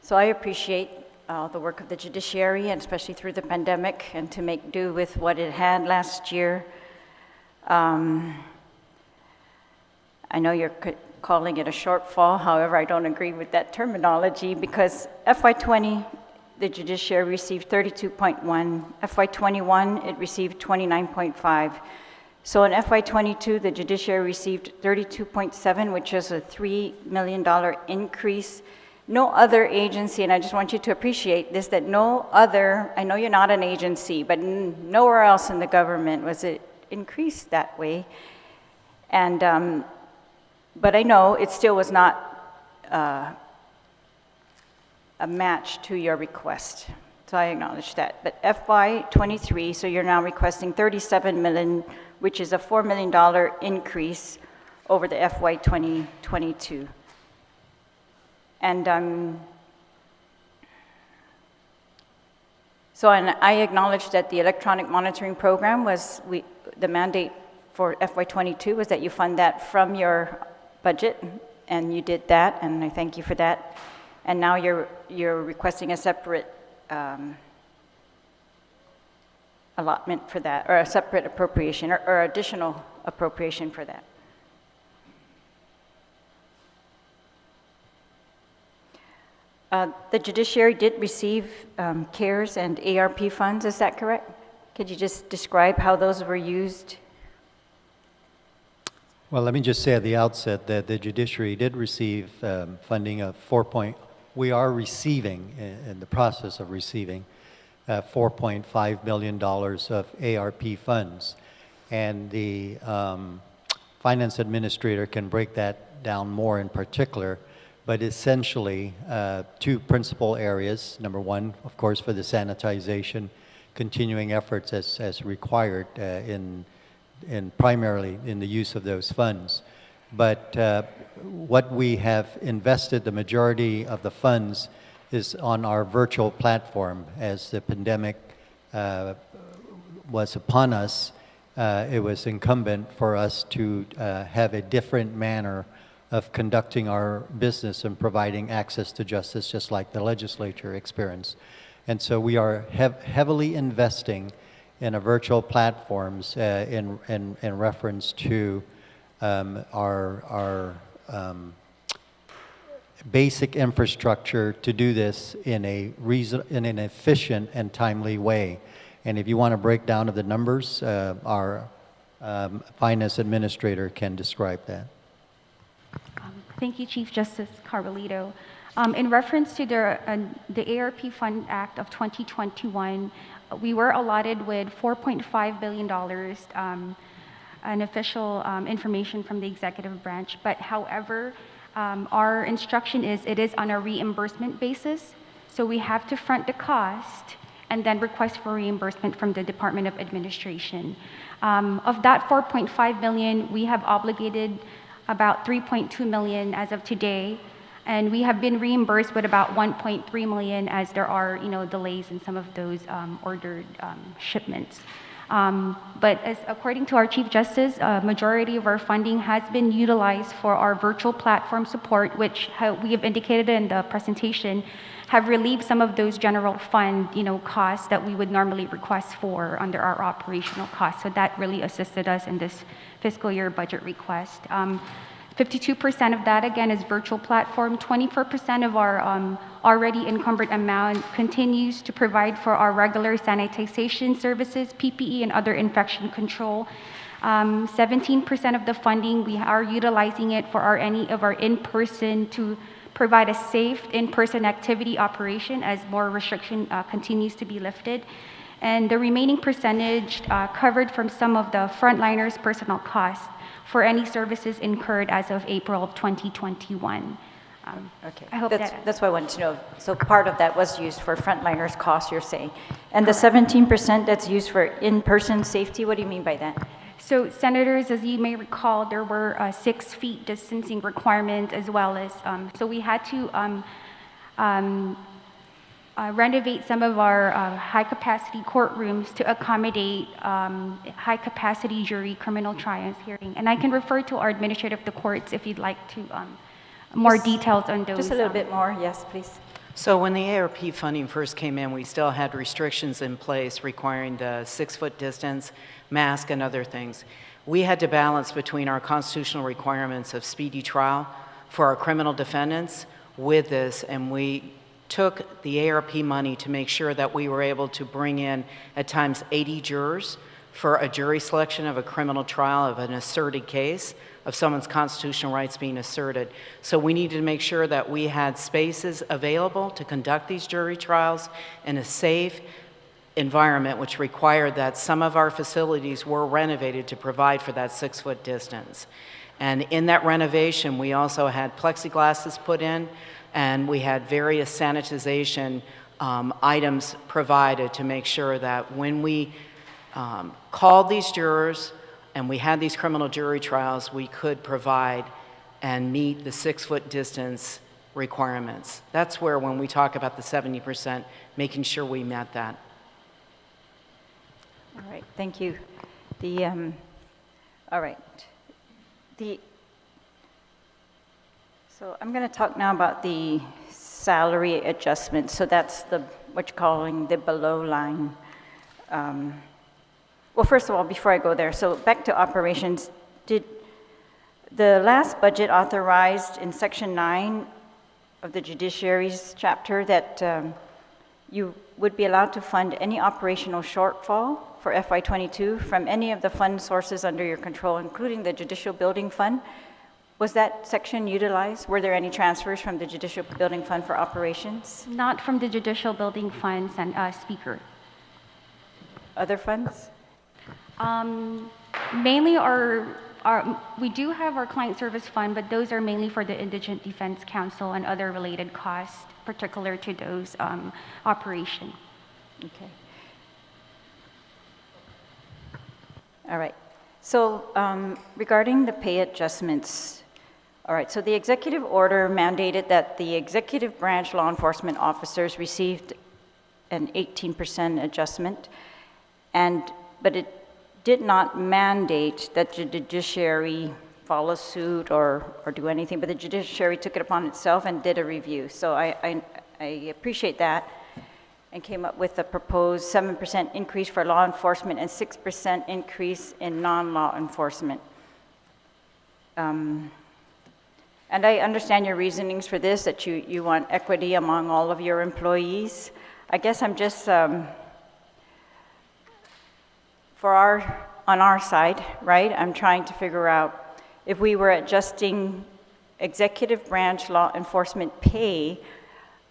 so I appreciate the work of the judiciary, and especially through the pandemic, and to make do with what it had last year. I know you're calling it a shortfall. However, I don't agree with that terminology, because FY20, the judiciary received 32.1. FY21, it received 29.5. So in FY22, the judiciary received 32.7, which is a $3 million increase. No other agency, and I just want you to appreciate this, that no other, I know you're not an agency, but nowhere else in the government was it increased that way. And, but I know it still was not a match to your request. So I acknowledge that. But FY23, so you're now requesting $37 million, which is a $4 million increase over the FY2022. And and I acknowledge that the electronic monitoring program was, the mandate for FY22 was that you fund that from your budget, and you did that, and I thank you for that. And now you're requesting a separate allotment for that, or a separate appropriation, or additional appropriation for that. The judiciary did receive CARES and ARP funds, is that correct? Could you just describe how those were used? Well, let me just say at the outset that the judiciary did receive funding of we are receiving, in the process of receiving, $4.5 million of ARP funds. And the finance administrator can break that down more in particular, but essentially two principal areas. Number one, of course, for the sanitization, continuing efforts as required in primarily in the use of those funds. But what we have invested, the majority of the funds, is on our virtual platform. As the pandemic was upon us, it was incumbent for us to have a different manner of conducting our business and providing access to justice, just like the legislature experienced. And so we are heavily investing in a virtual platforms in reference to our basic infrastructure to do this in an efficient and timely way. And if you want to break down of the numbers, our finance administrator can describe that. Thank you, Chief Justice Carbolito. In reference to the ARP Fund Act of 2021, we were allotted with $4.5 billion, an official information from the executive branch. But however, our instruction is it is on a reimbursement basis. So we have to front the cost and then request for reimbursement from the Department of Administration. Of that 4.5 million, we have obligated about 3.2 million as of today, and we have been reimbursed with about 1.3 million as there are, delays in some of those ordered shipments. But according to our Chief Justice, a majority of our funding has been utilized for our virtual platform support, which we have indicated in the presentation, have relieved some of those general fund, costs that we would normally request for under our operational costs. So that really assisted us in this fiscal year budget request. 52% of that, again, is virtual platform. 24% of our already encumbered amount continues to provide for our regular sanitization services, PPE, and other infection control. 17% of the funding, we are utilizing it for any of our in-person to provide a safe in-person activity operation as more restriction continues to be lifted. And the remaining percentage covered from some of the frontliners' personal costs for any services incurred as of April of 2021. Okay, I hope that's what I wanted to know. So part of that was used for frontliners' costs, you're saying. And the 17% that's used for in-person safety, what do you mean by that? So senators, as you may recall, there were 6 feet distancing requirement as well as, so we had to renovate some of our high-capacity courtrooms to accommodate high-capacity jury criminal trials hearing. And I can refer to our administrator of the courts if you'd like to more details on those. Just a little bit more, yes, please. So when the ARP funding first came in, we still had restrictions in place requiring the 6-foot distance, mask, and other things. We had to balance between our constitutional requirements of speedy trial for our criminal defendants with this, and we took the ARP money to make sure that we were able to bring in, at times, 80 jurors for a jury selection of a criminal trial of an asserted case, of someone's constitutional rights being asserted. So we needed to make sure that we had spaces available to conduct these jury trials in a safe environment, which required that some of our facilities were renovated to provide for that 6-foot distance. And in that renovation, we also had plexiglasses put in, and we had various sanitization items provided to make sure that when we called these jurors and we had these criminal jury trials, we could provide and meet the 6-foot distance requirements. That's where, when we talk about the 70%, making sure we met that. All right, thank you. All right. So I'm going to talk now about the salary adjustment. So that's what you're calling the below line. Well, first of all, before I go there, so back to operations, did the last budget authorized in Section 9 of the Judiciary's chapter that you would be allowed to fund any operational shortfall for FY22 from any of the fund sources under your control, including the Judicial Building Fund? Was that section utilized? Were there any transfers from the Judicial Building Fund for operations? Not from the Judicial Building Funds and Speaker. Other funds? Mainly we do have our client service fund, but those are mainly for the Indigent Defense Council and other related costs, particular to those operation. Okay. All right. So regarding the pay adjustments, all right, so the executive order mandated that the executive branch law enforcement officers received an 18% adjustment, but it did not mandate that the judiciary follow suit or do anything, but the judiciary took it upon itself and did a review. So I appreciate that, and came up with a proposed 7% increase for law enforcement and 6% increase in non-law enforcement. And I understand your reasonings for this, that you want equity among all of your employees. I guess I'm just, on our side, right, I'm trying to figure out if we were adjusting executive branch law enforcement pay,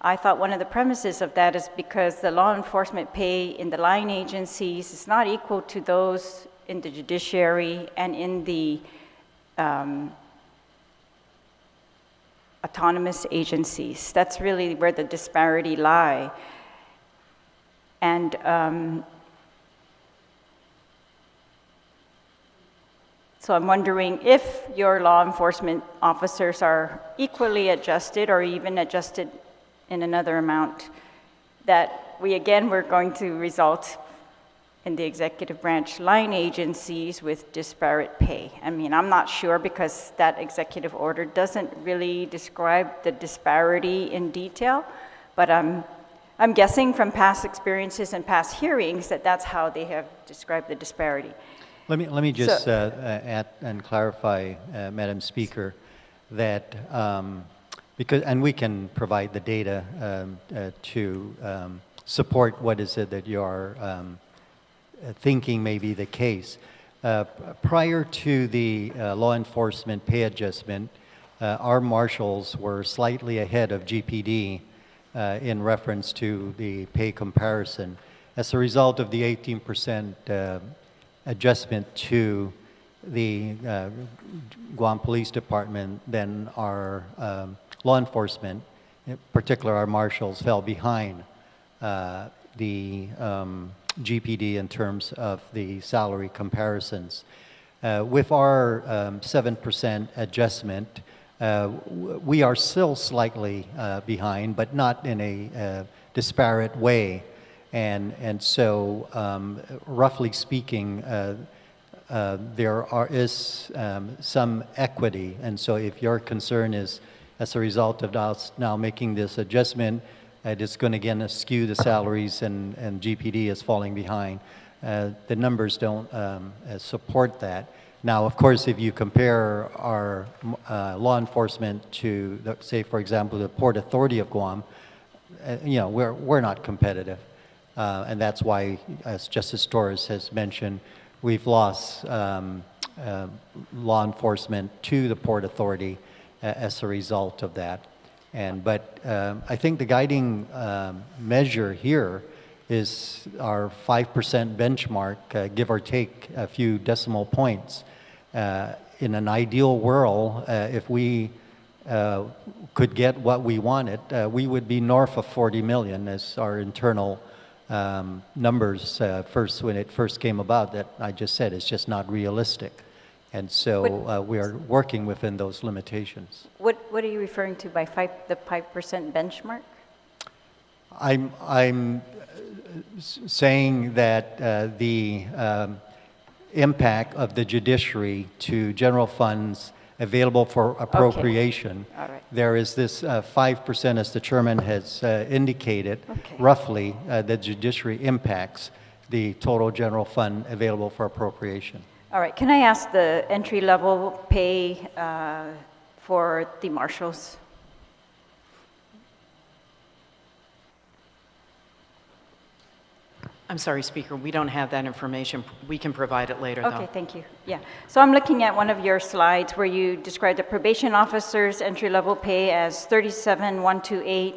I thought one of the premises of that is because the law enforcement pay in the line agencies is not equal to those in the judiciary and in the autonomous agencies. That's really where the disparity lie. And so I'm wondering if your law enforcement officers are equally adjusted or even adjusted in another amount, that we're going to result in the executive branch line agencies with disparate pay. I mean, I'm not sure because that executive order doesn't really describe the disparity in detail, but I'm guessing from past experiences and past hearings that that's how they have described the disparity. Let me just add and clarify, Madam Speaker, that because, and we can provide the data to support what is it that you are thinking may be the case. Prior to the law enforcement pay adjustment, our marshals were slightly ahead of GPD in reference to the pay comparison. As a result of the 18% adjustment to the Guam Police Department, then our law enforcement, in particular our marshals, fell behind the GPD in terms of the salary comparisons. With our 7% adjustment, we are still slightly behind, but not in a disparate way. And so, roughly speaking, there is some equity. And so if your concern is as a result of us now making this adjustment, it's going to again skew the salaries and GPD is falling behind, the numbers don't support that. Now, of course, if you compare our law enforcement to, say, for example, the Port Authority of Guam, we're not competitive. And that's why, as Justice Torres has mentioned, we've lost law enforcement to the Port Authority as a result of that. But I think the guiding measure here is our 5% benchmark, give or take a few decimal points. In an ideal world, if we could get what we wanted, we would be north of 40 million as our internal numbers when it first came about, that I just said it's just not realistic. And so we are working within those limitations. What are you referring to by the 5% benchmark? I'm saying that the impact of the judiciary to general funds available for appropriation. Okay. All right. There is this 5%, as the chairman has indicated, Okay. roughly, the judiciary impacts the total general fund available for appropriation. All right, can I ask the entry-level pay for the marshals? I'm sorry, Speaker, we don't have that information. We can provide it later, though. Okay, thank you. Yeah, so I'm looking at one of your slides where you describe the probation officer's entry-level pay as 37,128,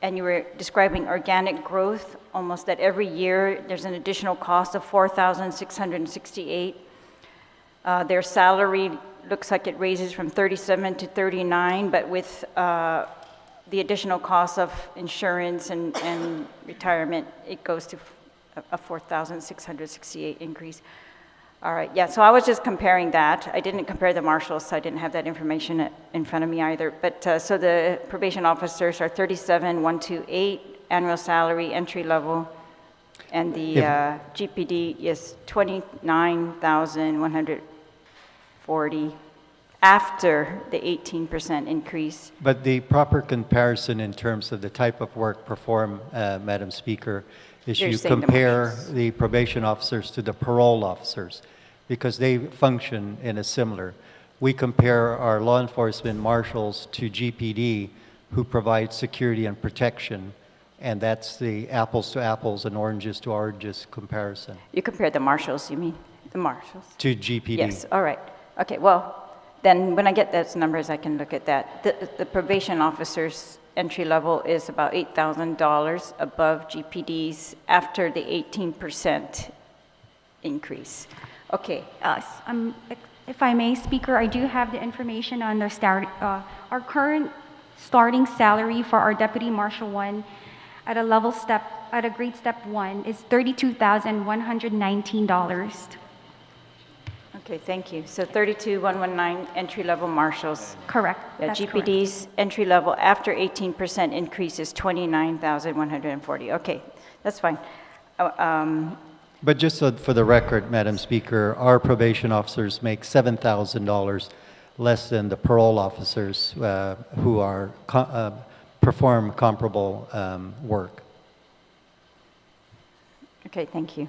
and you were describing organic growth, almost that every year there's an additional cost of 4,668. Their salary looks like it raises from 37 to 39, but with the additional cost of insurance and retirement, it goes to a 4,668 increase. All right, yeah, so I was just comparing that. I didn't compare the marshals, so I didn't have that information in front of me either. But so the probation officers are 37,128 annual salary, entry level, and the GPD is 29,140 after the 18% increase. But the proper comparison in terms of the type of work performed, Madam Speaker, is you compare the probation officers to the parole officers, because they function in a similar. We compare our law enforcement marshals to GPD, who provide security and protection, and that's the apples to apples and oranges to oranges comparison. You compare the marshals, you mean? The marshals? To GPD. Yes, all right. Okay, well, then when I get those numbers, I can look at that. The probation officer's entry level is about $8,000 above GPD's after the 18% increase. Okay. If I may, Speaker, I do have the information on the our current starting salary for our Deputy Marshal 1 at a grade step 1 is $32,119. Okay, thank you. So 32,119 entry-level marshals. Correct. Yeah, That's GPD's entry level after 18% increase is 29,140. Okay, that's fine. But just for the record, Madam Speaker, our probation officers make $7,000 less than the parole officers who are perform comparable work. Okay, thank you.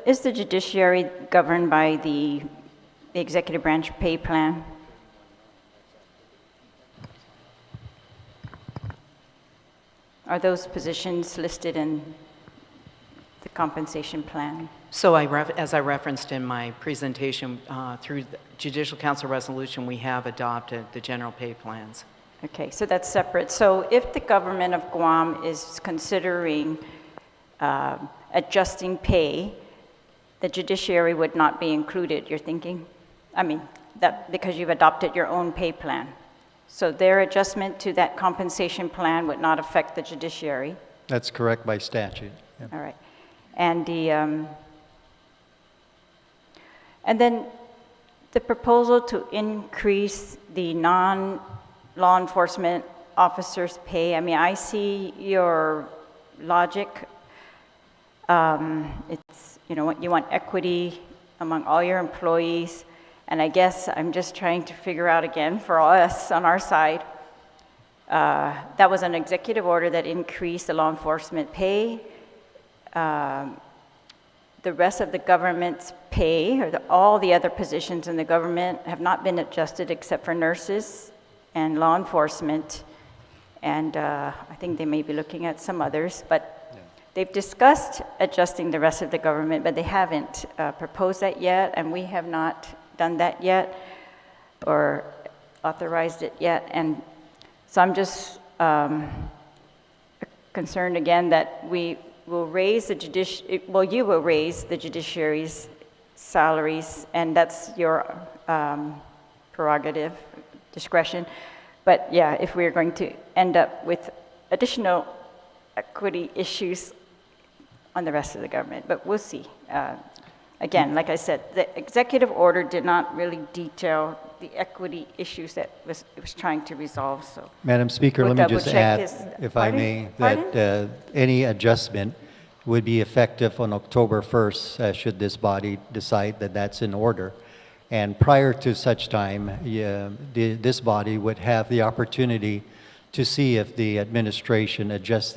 Is the judiciary governed by the executive branch pay plan? Are those positions listed in the compensation plan? So as I referenced in my presentation, through the Judicial Council resolution, we have adopted the general pay plans. Okay, so that's separate. So if the government of Guam is considering adjusting pay, the judiciary would not be included, you're thinking? I mean, that because you've adopted your own pay plan. So their adjustment to that compensation plan would not affect the judiciary? That's correct by statute. Yeah. All right. And and then the proposal to increase the non-law enforcement officers' pay, I mean, I see your logic. It's, you know, you want equity among all your employees, and I guess I'm just trying to figure out again for us on our side, that was an executive order that increased the law enforcement pay. The rest of the government's pay, or all the other positions in the government, have not been adjusted except for nurses and law enforcement, and I think they may be looking at some others, but they've discussed adjusting the rest of the government, but they haven't proposed that yet, and we have not done that yet or authorized it yet. And so I'm just concerned again that we will raise the you will raise the judiciary's salaries, and that's your prerogative, discretion. But yeah, if we're going to end up with additional equity issues on the rest of the government, but we'll see. Again, like I said, the executive order did not really detail the equity issues that it was trying to resolve. So, Madam Speaker, We'll let me just double-check add, his- if I Pardon? may, Pardon? that any adjustment would be effective on October 1st, should this body decide that that's in order. And prior to such time, this body would have the opportunity to see if the administration adjusts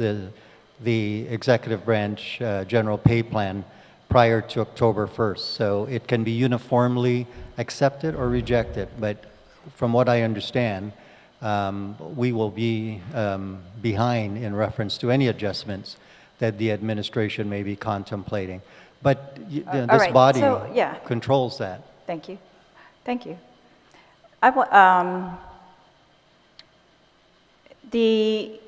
the executive branch general pay plan prior to October 1st. So it can be uniformly accepted or rejected. But from what I understand, we will be behind in reference to any adjustments that the administration may be contemplating. But all this right, body so, yeah. controls that. thank you. Thank you. The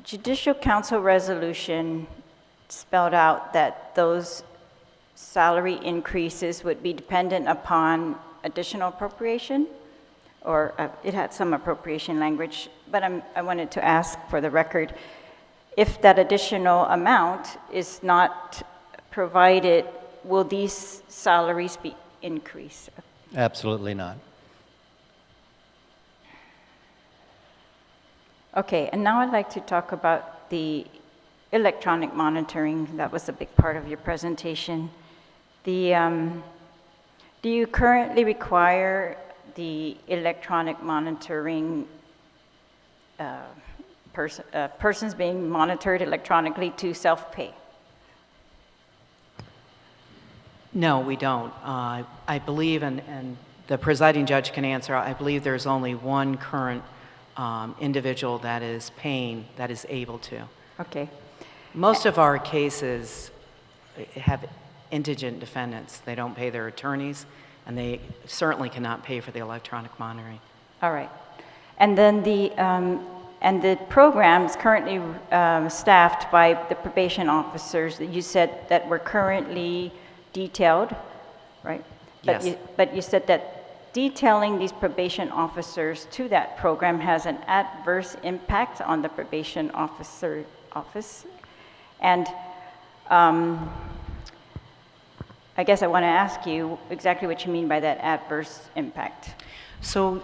Judicial Council resolution spelled out that those salary increases would be dependent upon additional appropriation, or it had some appropriation language, but I wanted to ask for the record, if that additional amount is not provided, will these salaries be increased? Absolutely not. Okay, and now I'd like to talk about the electronic monitoring. That was a big part of your presentation. Do you currently require the electronic monitoring, persons being monitored electronically to self-pay? No, we don't. I believe, and the presiding judge can answer, I believe there's only one current individual that is paying, that is able to. Okay. Most of our cases have indigent defendants. They don't pay their attorneys, and they certainly cannot pay for the electronic monitoring. All right. And then the program is currently staffed by the probation officers that you said that were currently detailed, right? Yes. But you said that detailing these probation officers to that program has an adverse impact on the probation officer office. And I guess I want to ask you exactly what you mean by that adverse impact. So,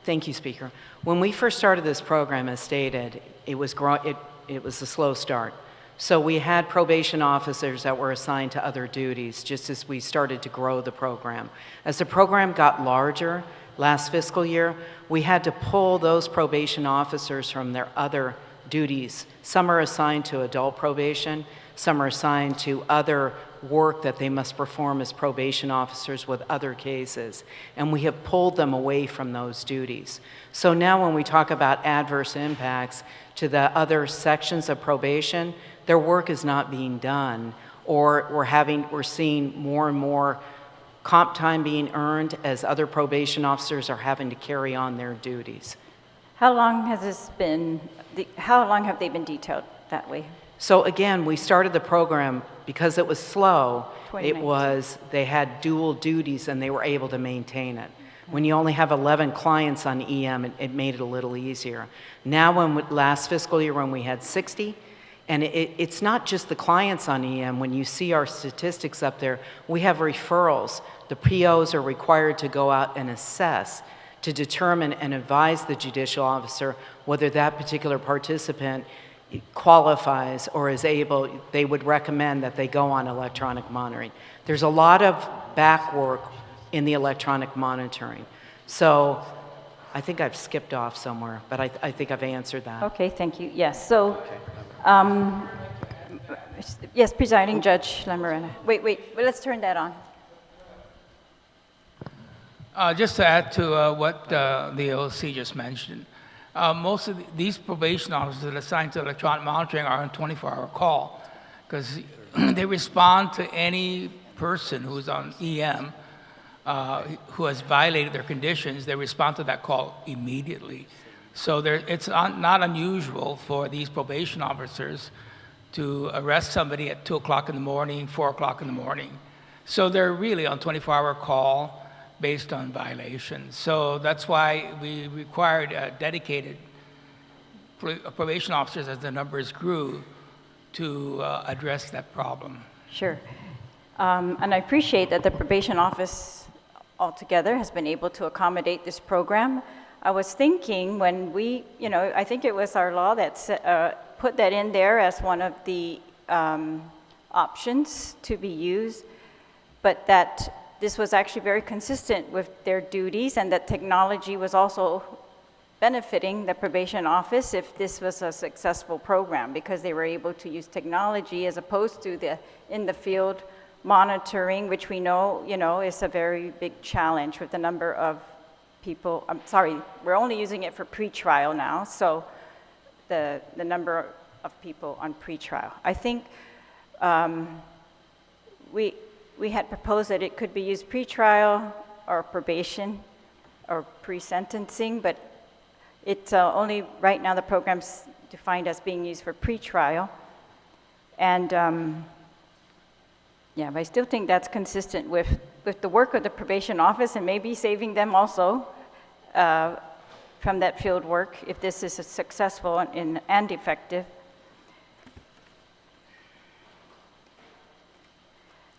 thank you, Speaker. When we first started this program, as stated, it was a slow start. So we had probation officers that were assigned to other duties just as we started to grow the program. As the program got larger last fiscal year, we had to pull those probation officers from their other duties. Some are assigned to adult probation, some are assigned to other work that they must perform as probation officers with other cases, and we have pulled them away from those duties. So now when we talk about adverse impacts to the other sections of probation, their work is not being done, or we're seeing more and more comp time being earned as other probation officers are having to carry on their duties. How long has this been, how long have they been detailed that way? So again, we started the program because it was slow. 2019. They had dual duties and they were able to maintain it. When you only have 11 clients on EM, it made it a little easier. Now, last fiscal year when we had 60, and it's not just the clients on EM. When you see our statistics up there, we have referrals. The POs are required to go out and assess to determine and advise the judicial officer whether that particular participant qualifies or is able. They would recommend that they go on electronic monitoring. There's a lot of back work in the electronic monitoring. So I think I've skipped off somewhere, but I think I've answered that. Okay, thank you. Yes, so, yes, Presiding Judge Lamarena. Wait, let's turn that on. Just to add to what the OC just mentioned, most of these probation officers that are assigned to electronic monitoring are on 24-hour call because they respond to any person who's on EM who has violated their conditions. They respond to that call immediately. So it's not unusual for these probation officers to arrest somebody at 2 o'clock in the morning, 4 o'clock in the morning. So they're really on 24-hour call based on violations. So that's why we required dedicated probation officers as the numbers grew to address that problem. Sure. And I appreciate that the probation office altogether has been able to accommodate this program. I was thinking when we, I think it was our law that put that in there as one of the options to be used, but that this was actually very consistent with their duties and that technology was also benefiting the probation office if this was a successful program because they were able to use technology as opposed to the in the field monitoring, which we know, is a very big challenge with the number of people. I'm sorry, we're only using it for pretrial now, so the number of people on pretrial. I think we had proposed that it could be used pretrial or probation or pre-sentencing, but it's only right now the program's defined as being used for pretrial. And yeah, but I still think that's consistent with the work of the probation office and maybe saving them also from that field work if this is successful and effective.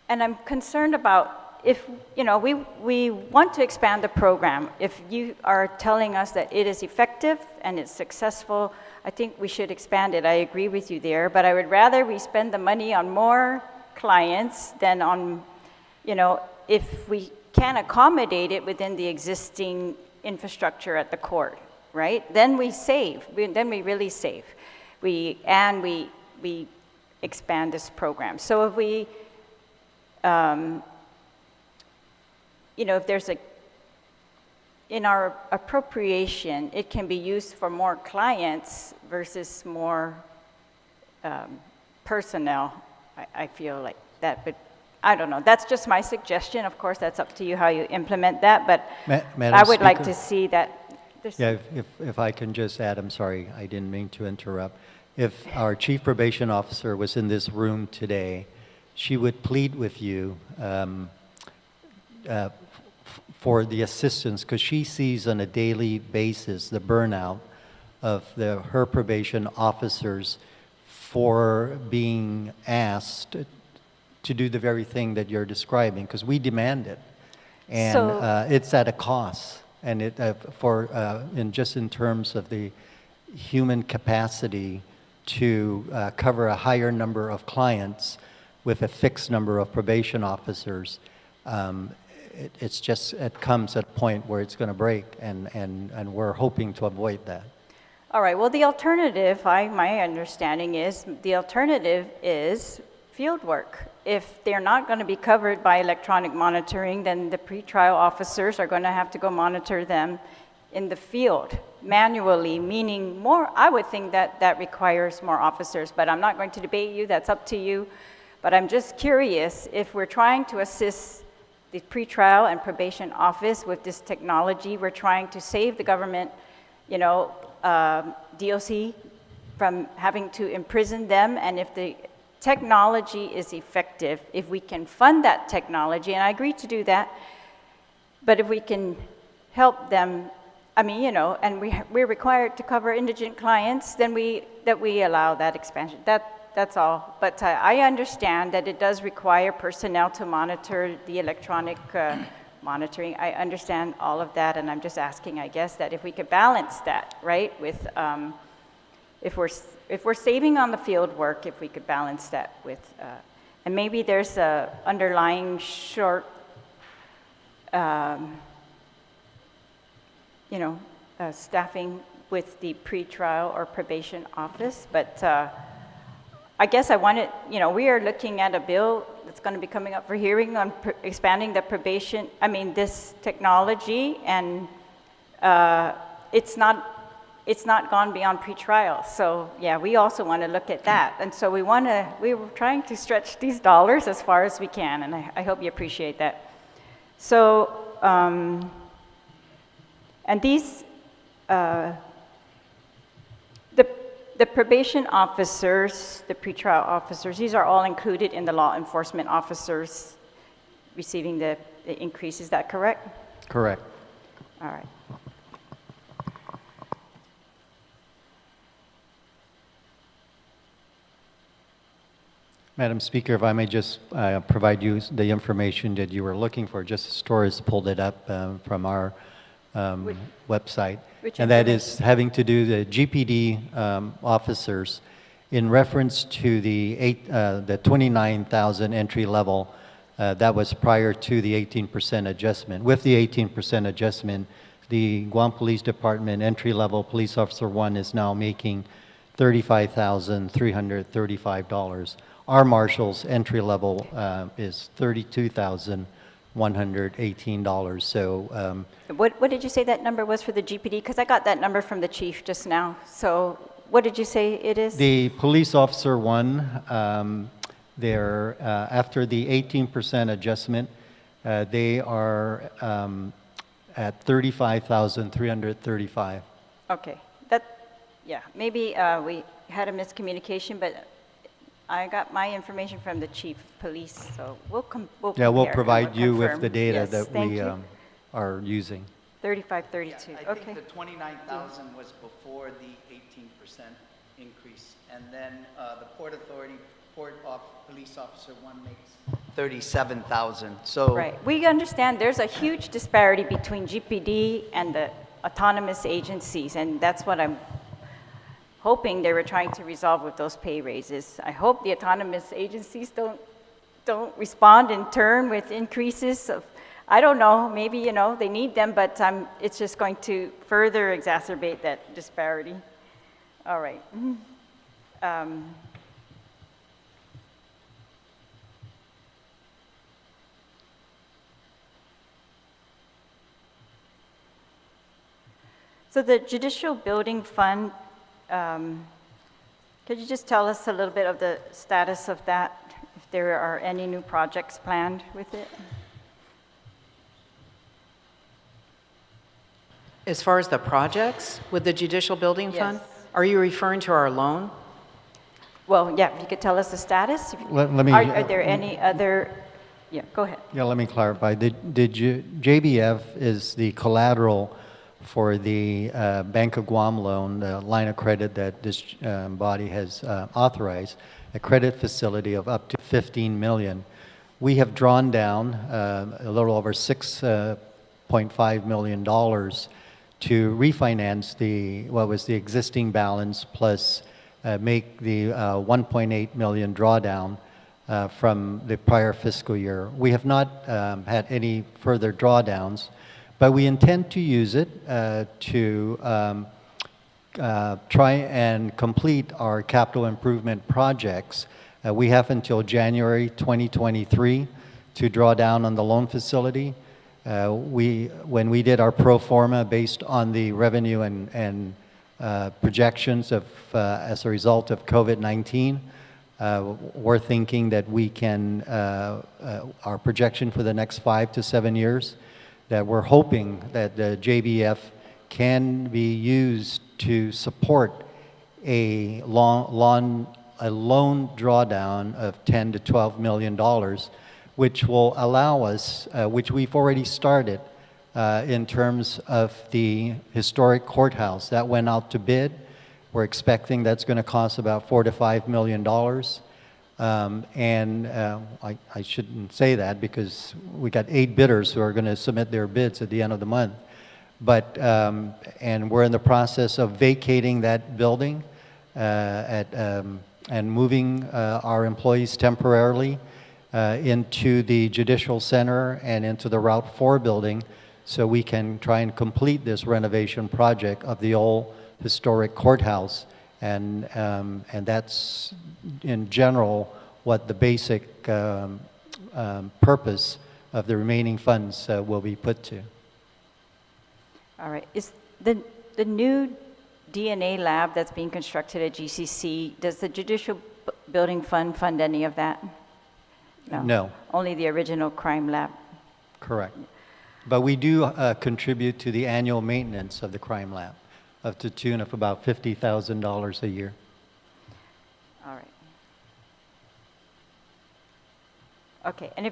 And I'm concerned about if, we want to expand the program. If you are telling us that it is effective and it's successful, I think we should expand it. I agree with you there, but I would rather we spend the money on more clients than on, if we can accommodate it within the existing infrastructure at the court, right? Then we save, then we really save. We expand this program. So if we, if there's in our appropriation, it can be used for more clients versus more personnel, I feel like. that, but I don't know. That's just my suggestion. Of course, that's up to you how you implement that, but Madam I would like Speaker? to see that. Yeah, if I can just add, I'm sorry, I didn't mean to interrupt. If our chief probation officer was in this room today, she would plead with you for the assistance, because she sees on a daily basis the burnout of her probation officers for being asked to do the very thing that you're describing, because we demand it. And So- it's at a cost. And it, just in terms of the human capacity to cover a higher number of clients with a fixed number of probation officers, it comes at a point where it's going to break, and we're hoping to avoid that. All right, well, the alternative, my understanding is, the alternative is field work. If they're not going to be covered by electronic monitoring, then the pretrial officers are going to have to go monitor them in the field manually, meaning more, I would think that requires more officers, but I'm not going to debate you, that's up to you. But I'm just curious, if we're trying to assist the pretrial and probation office with this technology, we're trying to save the government, DOC from having to imprison them, and if the technology is effective, if we can fund that technology, and I agree to do that, but if we can help them, and we're required to cover indigent clients, then we allow that expansion. That's all. But I understand that it does require personnel to monitor the electronic monitoring. I understand all of that, and I'm just asking, I guess, that if we could balance that, right, with if we're saving on the field work, if we could balance that with, and maybe there's a underlying short, staffing with the pretrial or probation office, but I guess I wanted, we are looking at a bill that's going to be coming up for hearing on expanding the probation, this technology, and it's not gone beyond pretrial. So yeah, we also want to look at that. And so we were trying to stretch these dollars as far as we can, and I hope you appreciate that. So, and these, the probation officers, the pretrial officers, these are all included in the law enforcement officers receiving the increase. Is that correct? Correct. All right. Madam Speaker, if I may just provide you the information that you were looking for, just as Torres pulled it up from our website. Which and that is having to do the GPD officers in reference to the 29,000 entry level that was prior to the 18% adjustment. With the 18% adjustment, the Guam Police Department entry level police officer 1 is now making $35,335. Our marshal's entry level is $32,118. So, what did you say that number was for the GPD? Because I got that number from the chief just now. So, what did you say it is? The police officer 1, they're after the 18% adjustment, they are at $35,335. Okay, yeah, maybe we had a miscommunication, but I got my information from the chief of police, so we'll Yeah, we'll compare and provide you with confirm. the data Yes, that thank we you. are using. 3532, I okay. think the 29,000 was before the 18% increase. And then the Port Authority, Police Officer 1 makes 37,000. So Right, we understand there's a huge disparity between GPD and the autonomous agencies, and that's what I'm hoping they were trying to resolve with those pay raises. I hope the autonomous agencies don't respond in turn with increases of, I don't know, maybe, they need them, but it's just going to further exacerbate that disparity. All right. So the Judicial Building Fund, could you just tell us a little bit of the status of that, if there are any new projects planned with it? As far as the projects with the Judicial Building Fund? Yes. Are you referring to our loan? Well, yeah, if you could tell us the status? Let me- Are there any other, yeah, go ahead. Yeah, let me clarify. The JBF is the collateral for the Bank of Guam loan, the line of credit that this body has authorized, a credit facility of up to $15 million. We have drawn down a little over $6.5 million to refinance what was the existing balance plus make the 1.8 million drawdown from the prior fiscal year. We have not had any further drawdowns, but we intend to use it to try and complete our capital improvement projects. We have until January 2023 to draw down on the loan facility. When we did our pro forma based on the revenue and projections as a result of COVID-19, we're thinking that we can, our projection for the next 5 to 7 years, that we're hoping that the JBF can be used to support a loan drawdown of $10 to $12 million, which will allow us, which we've already started, in terms of the historic courthouse. That went out to bid. We're expecting that's going to cost about $4 to $5 million. I shouldn't say that because we got 8 bidders who are going to submit their bids at the end of the month. But, and we're in the process of vacating that building and moving our employees temporarily into the Judicial Center and into the Route 4 building so we can try and complete this renovation project of the old historic courthouse. And that's, in general, what the basic purpose of the remaining funds will be put to. All right. Is the new DNA lab that's being constructed at GCC, does the Judicial Building Fund fund any of that? No. Only the original crime lab? Correct. But we do contribute to the annual maintenance of the crime lab up to the tune of about $50,000 a year. All right. Okay, and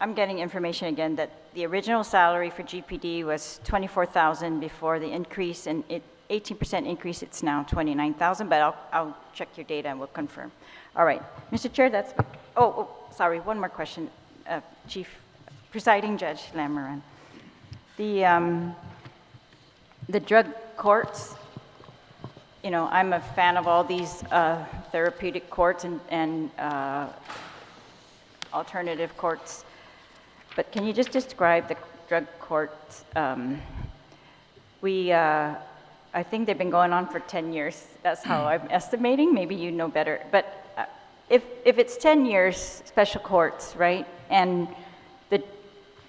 I'm getting information again that the original salary for GPD was $24,000 before the increase, and 18% increase, it's now $29,000, but I'll check your data and we'll confirm. All right, Mr. Chair, that's, sorry, one more question, Chief Presiding Judge Lamoran. The drug courts, I'm a fan of all these therapeutic courts and alternative courts, but can you just describe the drug courts? I think they've been going on for 10 years. That's how I'm estimating. Maybe you know better. But if it's 10 years, special courts, right? And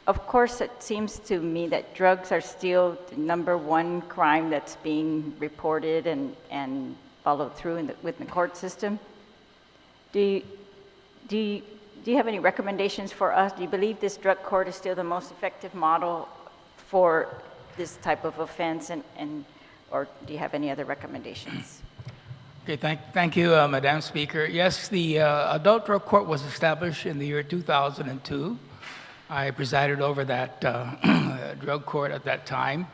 of course, it seems to me that drugs are still the #1 crime that's being reported and followed through with the court system. Do you have any recommendations for us? Do you believe this drug court is still the most effective model for this type of offense, or do you have any other recommendations? Okay, thank you, Madam Speaker. Yes, the adult drug court was established in the year 2002. I presided over that drug court at that time,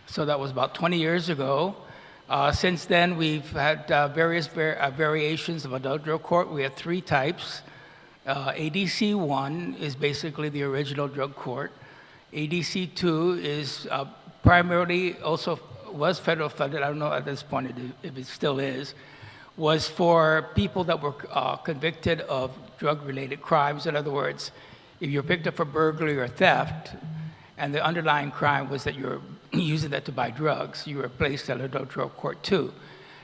so that was about 20 years ago. Since then, we've had various variations of adult drug court. We have 3 types. ADC 1 is basically the original drug court. ADC 2 is primarily also was federal funded. I don't know at this point if it still is. Was for people that were convicted of drug-related crimes. In other words, if you're picked up for burglary or theft, and the underlying crime was that you're using that to buy drugs, you were placed at adult drug court 2.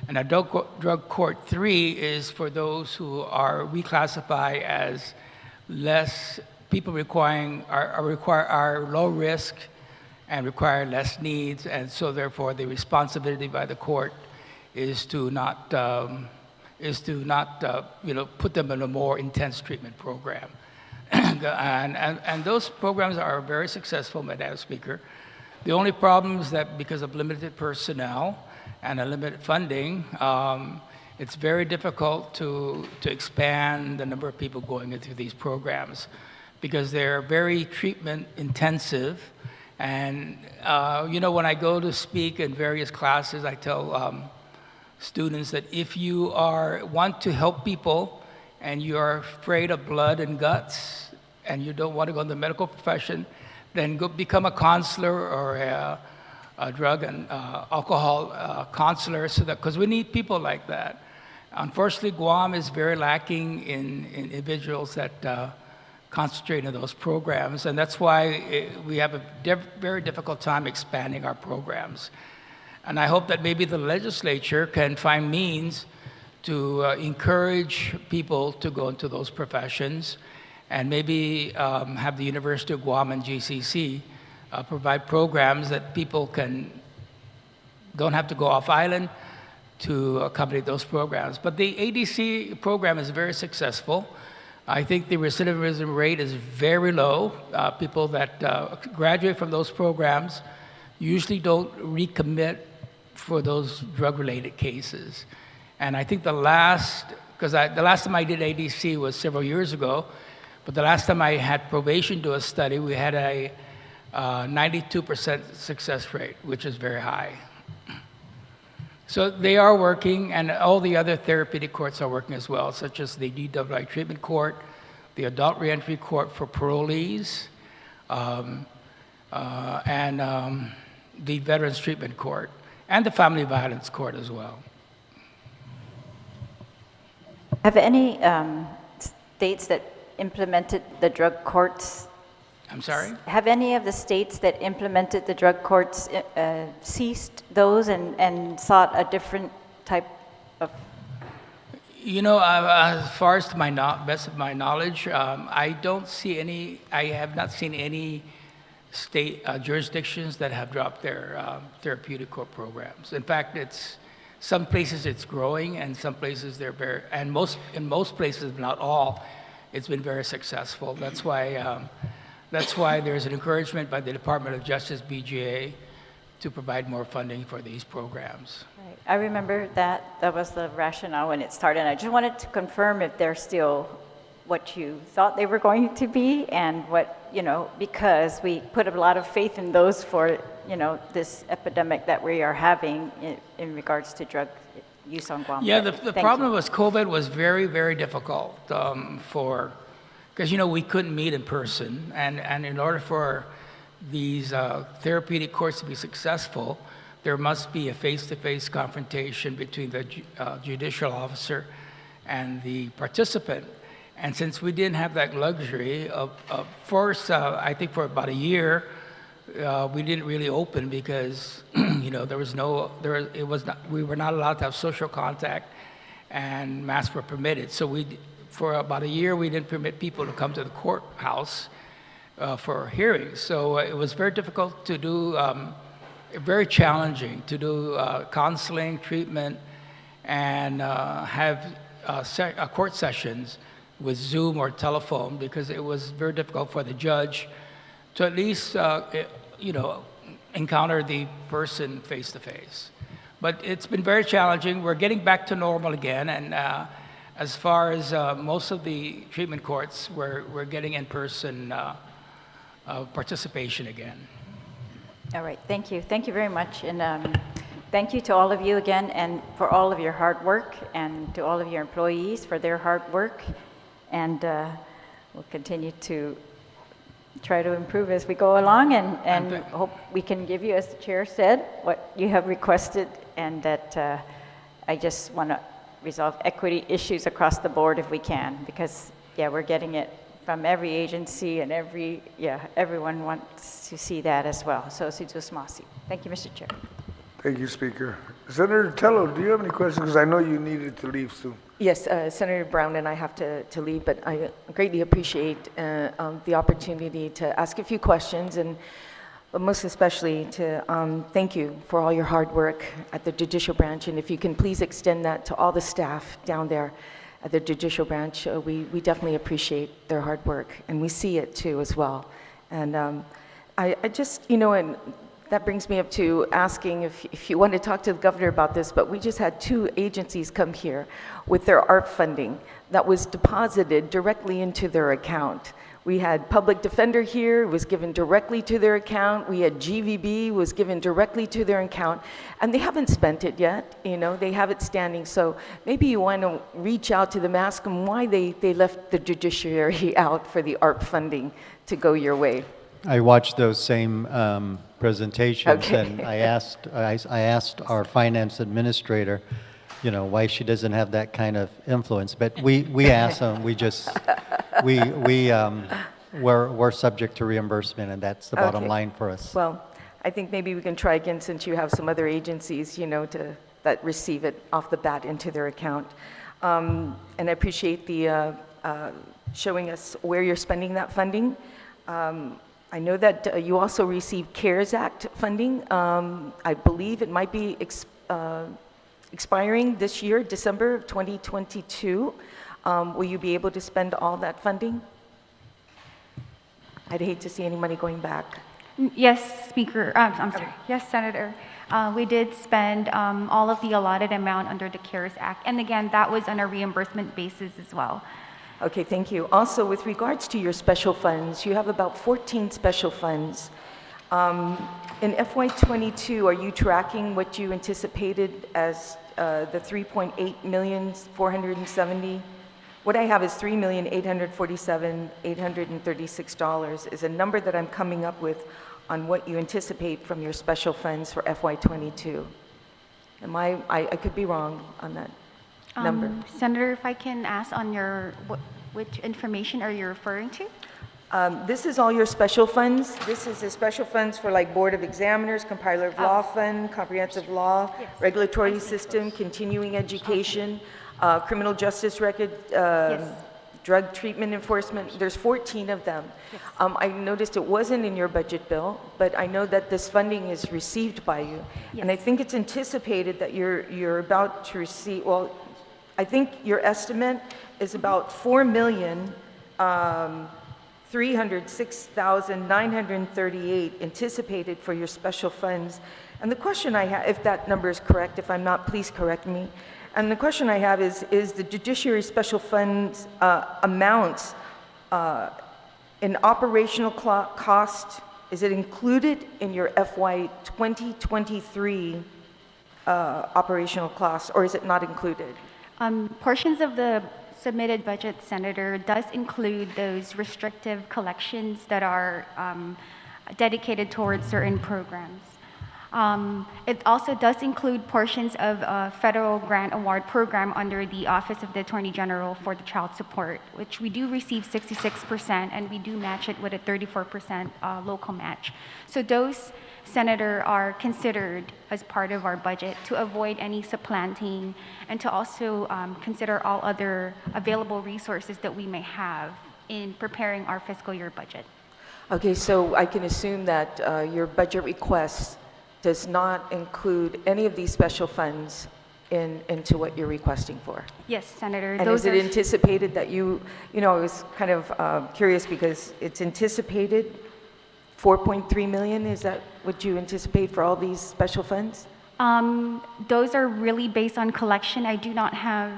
And adult drug court 3 is for those who are reclassified as people are low risk and require less needs, and so therefore the responsibility by the court is to not is to not, put them in a more intense treatment program. and those programs are very successful, Madam Speaker. The only problem is that because of limited personnel and a limited funding, it's very difficult to expand the number of people going into these programs because they're very treatment intensive. And, when I go to speak in various classes, I tell students that if you want to help people and you are afraid of blood and guts and you don't want to go in the medical profession, then go become a counselor or a drug and alcohol counselor, so that, because we need people like that. Unfortunately, Guam is very lacking in individuals that concentrate on those programs, and that's why we have a very difficult time expanding our programs. And I hope that maybe the legislature can find means to encourage people to go into those professions, and maybe have the University of Guam and GCC provide programs that people don't have to go off island to accommodate those programs. But the ADC program is very successful. I think the recidivism rate is very low. People that graduate from those programs usually don't recommit for those drug-related cases. And I think the last time I did ADC was several years ago, but the last time I had probation do a study, we had a 92% success rate, which is very high. So they are working, and all the other therapeutic courts are working as well, such as the DWI Treatment Court, the Adult Reentry Court for parolees, and the Veterans Treatment Court, and the Family Violence Court as well. Have any states that implemented the drug courts? I'm sorry? Have any of the states that implemented the drug courts ceased those and sought a different type of? As far as to my best of my knowledge, I have not seen any state jurisdictions that have dropped their therapeutic court programs. In fact, some places it's growing, and some places in most places, but not all, it's been very successful. That's why there's an encouragement by the Department of Justice, BJA, to provide more funding for these programs. Right. I remember that was the rationale when it started. And I just wanted to confirm if they're still what you thought they were going to be, and because we put a lot of faith in those for, this epidemic that we are having in regards to drug use on Guam. Yeah, the problem with COVID was very, very difficult because we couldn't meet in person, and in order for these therapeutic courts to be successful, there must be a face-to-face confrontation between the judicial officer and the participant. And since we didn't have that luxury, first, I think for about a year, we didn't really open because we were not allowed to have social contact, and masks were permitted. So for about a year, we didn't permit people to come to the courthouse for hearings. So it was very difficult to do, very challenging to do counseling, treatment, and have court sessions with Zoom or telephone, because it was very difficult for the judge to at least, encounter the person face to face. But it's been very challenging. We're getting back to normal again, and as far as most of the treatment courts, we're getting in-person participation again. All right, thank you. Thank you very much. And thank you to all of you again, and for all of your hard work, and to all of your employees for their hard work. And we'll continue to try to improve as we go along, and hope we can give you, as the chair said, what you have requested, and that I just want to resolve equity issues across the board if we can, because we're getting it from every agency, and everyone wants to see that as well. So, thank you, Mr. Chair. Thank you, Speaker. Senator Tello, do you have any questions? Because I know you needed to leave soon. Yes, Senator Brown and I have to leave, but I greatly appreciate the opportunity to ask a few questions. And but most especially to thank you for all your hard work at the judicial branch. And if you can please extend that to all the staff down there at the judicial branch, we definitely appreciate their hard work, and we see it too as well. And I just, and that brings me up to asking if you want to talk to the governor about this, but we just had 2 agencies come here with their ARP funding that was deposited directly into their account. We had Public Defender here, it was given directly to their account. We had GVB, was given directly to their account, and they haven't spent it yet. They have it standing. So maybe you want to reach out to them, ask them why they left the judiciary out for the ARP funding to go your way. I watched those same presentations, Okay. and I asked our finance administrator, why she doesn't have that kind of influence. But we asked them. We're subject to reimbursement, and that's the bottom Okay. line for us. Well, I think maybe we can try again since you have some other agencies, that receive it off the bat into their account. And I appreciate the showing us where you're spending that funding. I know that you also received CARES Act funding. I believe it might be expiring this year, December of 2022. Will you be able to spend all that funding? I'd hate to see any money going back. Yes, Speaker, I'm sorry. Yes, Senator. We did spend all of the allotted amount under the CARES Act. And again, that was on a reimbursement basis as well. Okay, thank you. Also, with regards to your special funds, you have about 14 special funds. In FY22, are you tracking what you anticipated as the $3.8,470,000? What I have is $3,847,836 is a number that I'm coming up with on what you anticipate from your special funds for FY22. I could be wrong on that number. Senator, if I can ask on which information are you referring to? This is all your special funds. This is the special funds for like Board of Examiners, Compiler of Law Fund, Comprehensive Law, Yes. Regulatory System, Continuing Education, Criminal Justice Record, Drug Treatment Enforcement. There's 14 of them. Yes. I noticed it wasn't in your budget bill, but I know that this funding is received by you. And I Yes. think it's anticipated that you're about to receive, well, I think your estimate is about $4,306,938 anticipated for your special funds. And the question I have, if that number is correct, if I'm not, please correct me. And the question I have is the judiciary special funds amounts in operational cost, is it included in your FY 2023 operational costs, or is it not included? Portions of the submitted budget, Senator, does include those restrictive collections that are dedicated towards certain programs. It also does include portions of a federal grant award program under the Office of the Attorney General for the Child Support, which we do receive 66%, and we do match it with a 34% local match. So those, Senator, are considered as part of our budget to avoid any supplanting and to also consider all other available resources that we may have in preparing our fiscal year budget. Okay, so I can assume that your budget request does not include any of these special funds into what you're requesting for. Yes, Senator. And is it anticipated that I was kind of curious because it's anticipated 4.3 million, is that what you anticipate for all these special funds? Those are really based on collection. I do not have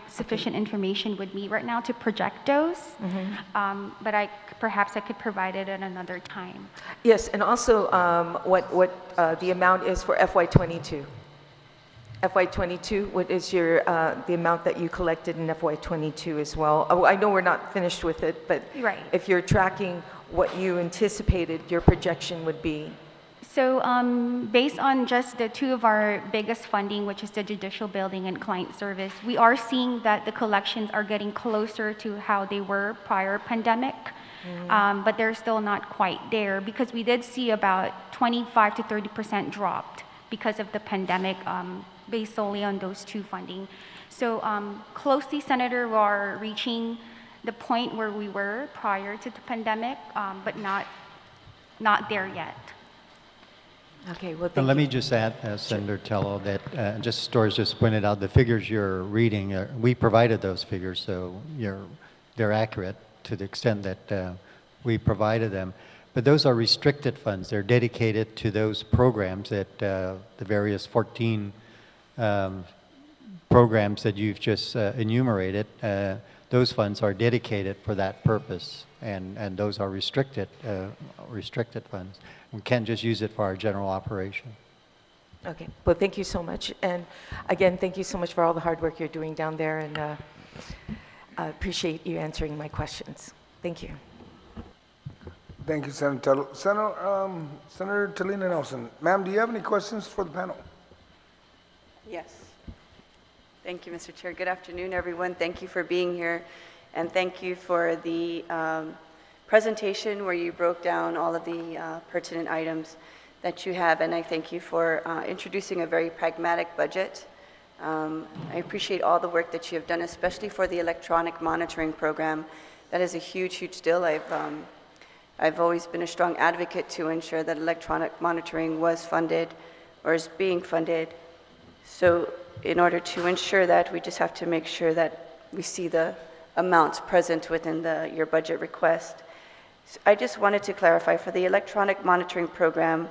sufficient information with me right now to project those, but perhaps I could provide it at another time. Yes, and also what the amount is for FY22. FY22, what is the amount that you collected in FY22 as well? Oh, I know we're not finished with it, but Right. if you're tracking what you anticipated your projection would be. So based on just the two of our biggest funding, which is the judicial building and client service, we are seeing that the collections are getting closer to how they were prior pandemic, but they're still not quite there because we did see about 25 to 30% dropped because of the pandemic based solely on those two funding. So closely, Senator, we are reaching the point where we were prior to the pandemic, but not there yet. Okay, well, thank And let you. me just add, Senator Tello, that just Doris just pointed out, the figures you're reading, we provided those figures, so they're accurate to the extent that we provided them. But those are restricted funds. They're dedicated to those programs that the various 14 programs that you've just enumerated. Those funds are dedicated for that purpose, and those are restricted funds. We can't just use it for our general operation. Okay, well, thank you so much. And again, thank you so much for all the hard work you're doing down there, and I appreciate you answering my questions. Thank you. Thank you, Senator Tello. Senator Talina Nelson. Ma'am, do you have any questions for the panel? Yes. Thank you, Mr. Chair. Good afternoon, everyone. Thank you for being here, and thank you for the presentation where you broke down all of the pertinent items that you have, and I thank you for introducing a very pragmatic budget. I appreciate all the work that you have done, especially for the electronic monitoring program. That is a huge, huge deal. I've always been a strong advocate to ensure that electronic monitoring was funded or is being funded. So in order to ensure that, we just have to make sure that we see the amounts present within your budget request. So I just wanted to clarify, for the electronic monitoring program,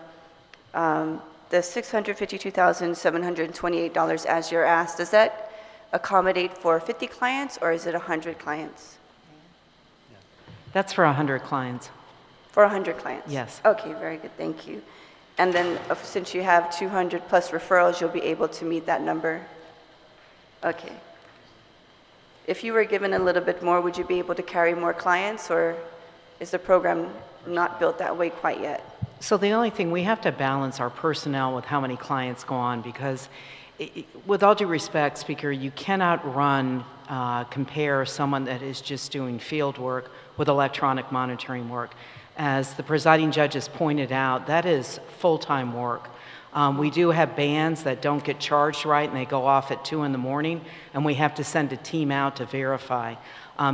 the $652,728 as you're asked, does that accommodate for 50 clients or is it 100 clients? That's for 100 clients. For 100 clients? Yes. Okay, very good, thank you. And then since you have 200 plus referrals, you'll be able to meet that number? Okay. If you were given a little bit more, would you be able to carry more clients, or is the program not built that way quite yet? So the only thing, we have to balance our personnel with how many clients go on, because with all due respect, Speaker, you cannot compare someone that is just doing field work with electronic monitoring work. As the presiding judge has pointed out, that is full-time work. We do have bands that don't get charged right and they go off at 2 in the morning, and we have to send a team out to verify.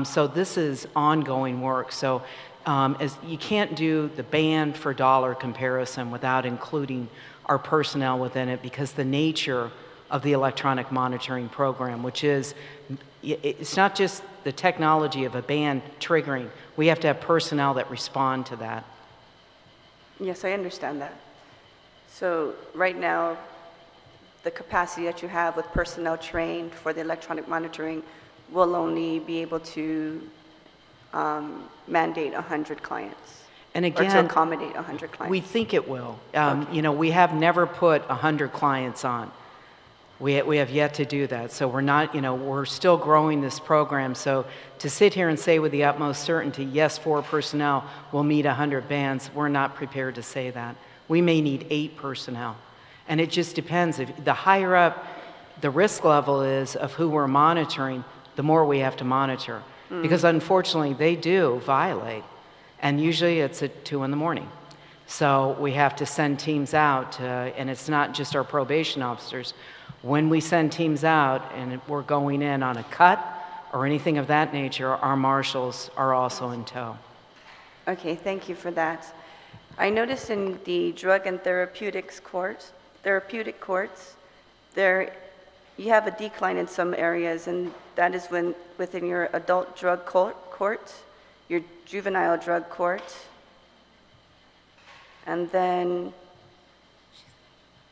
So this is ongoing work. So as you can't do the band for dollar comparison without including our personnel within it, because the nature of the electronic monitoring program, which is, it's not just the technology of a band triggering. We have to have personnel that respond to that. Yes, I understand that. So right now, the capacity that you have with personnel trained for the electronic monitoring will only be able to mandate 100 clients. And again, or to accommodate 100 clients. We think it will. Okay. You know, we have never put 100 clients on. We have yet to do that. So we're not, you know, we're still growing this program. So to sit here and say with the utmost certainty, yes, 4 personnel will meet 100 bands, we're not prepared to say that. We may need 8 personnel. And it just depends. If the higher up the risk level is of who we're monitoring, the more we have to monitor. Because unfortunately, they do violate. And usually it's at 2 in the morning. So we have to send teams out, and it's not just our probation officers. When we send teams out and we're going in on a cut or anything of that nature, our marshals are also in tow. Okay, thank you for that. I noticed in the drug and therapeutic courts, there you have a decline in some areas, and that is within your adult drug court, your juvenile drug court, and then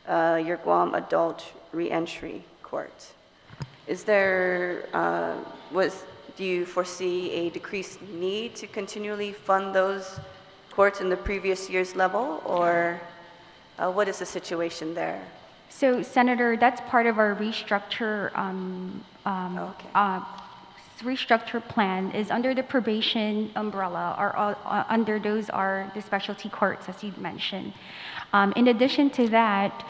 your Guam adult reentry court. Is there, do you foresee a decreased need to continually fund those courts in the previous year's level, or what is the situation there? So, Senator, that's part of our restructure restructure plan is under the probation umbrella, or under those are the specialty courts, as you mentioned. In addition to that,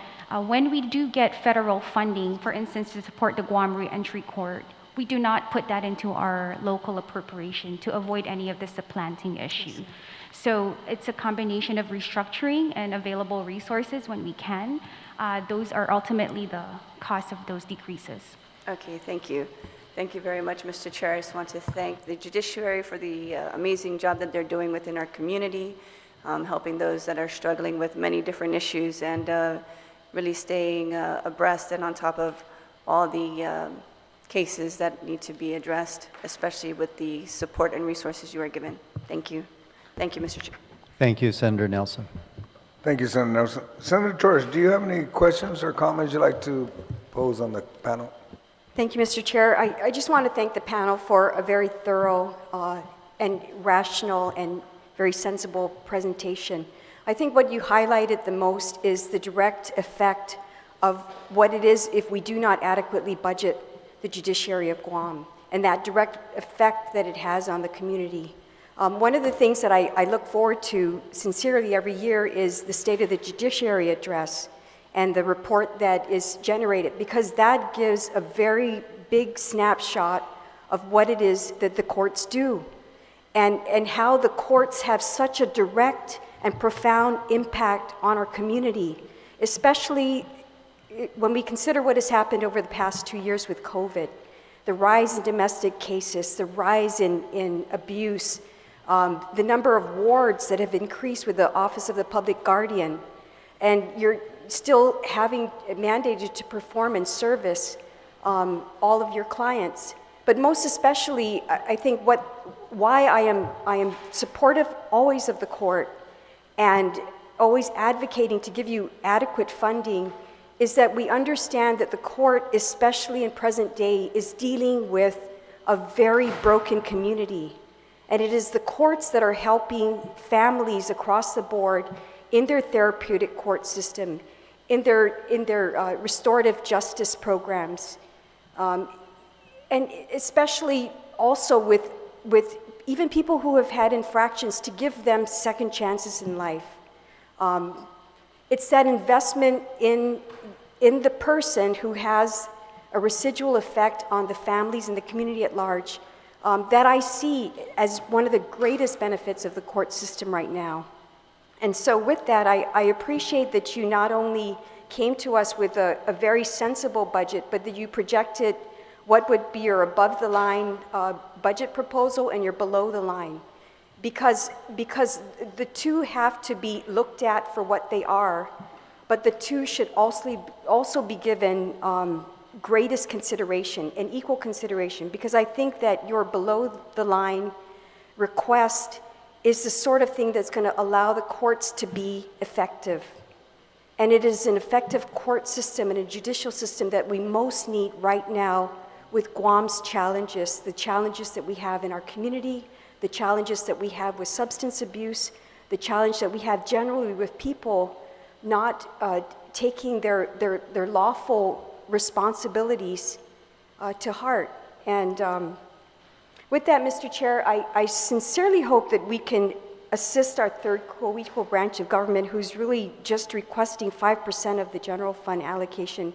when we do get federal funding, for instance, to support the Guam Reentry Court, we do not put that into our local appropriation to avoid any of the supplanting issue. So it's a combination of restructuring and available resources when we can. Those are ultimately the cost of those decreases. Okay, thank you. Thank you very much, Mr. Chair. I just want to thank the judiciary for the amazing job that they're doing within our community. helping those that are struggling with many different issues, and really staying abreast and on top of all the cases that need to be addressed, especially with the support and resources you are given. Thank you. Thank you, Mr. Chair. Thank you, Senator Nelson. Thank you, Senator Nelson. Senator Torres, do you have any questions or comments you'd like to pose on the panel? Thank you, Mr. Chair. I just want to thank the panel for a very thorough and rational and very sensible presentation. I think what you highlighted the most is the direct effect of what it is if we do not adequately budget the Judiciary of Guam, and that direct effect that it has on the community. One of the things that I look forward to sincerely every year is the State of the Judiciary address and the report that is generated, because that gives a very big snapshot of what it is that the courts do and how the courts have such a direct and profound impact on our community, especially when we consider what has happened over the past 2 years with COVID, the rise in domestic cases, the rise in abuse, the number of wards that have increased with the Office of the Public Guardian, and you're still having mandated to perform and service all of your clients. But most especially, I think why I am supportive always of the court and always advocating to give you adequate funding is that we understand that the court, especially in present day, is dealing with a very broken community. And it is the courts that are helping families across the board in their therapeutic court system, in their restorative justice programs, and especially also with even people who have had infractions, to give them second chances in life. It's that investment in the person who has a residual effect on the families and the community at large that I see as one of the greatest benefits of the court system right now. And so with that, I appreciate that you not only came to us with a very sensible budget, but that you projected what would be your above-the-line budget proposal and your below-the-line. Because the two have to be looked at for what they are, but the two should also be given greatest consideration and equal consideration, because I think that your below-the-line request is the sort of thing that's going to allow the courts to be effective. And it is an effective court system and a judicial system that we most need right now with Guam's challenges, the challenges that we have in our community, the challenges that we have with substance abuse, the challenge that we have generally with people not taking their lawful responsibilities to heart. And with that, Mr. Chair, I sincerely hope that we can assist our third co-equal branch of government, who's really just requesting 5% of the general fund allocation,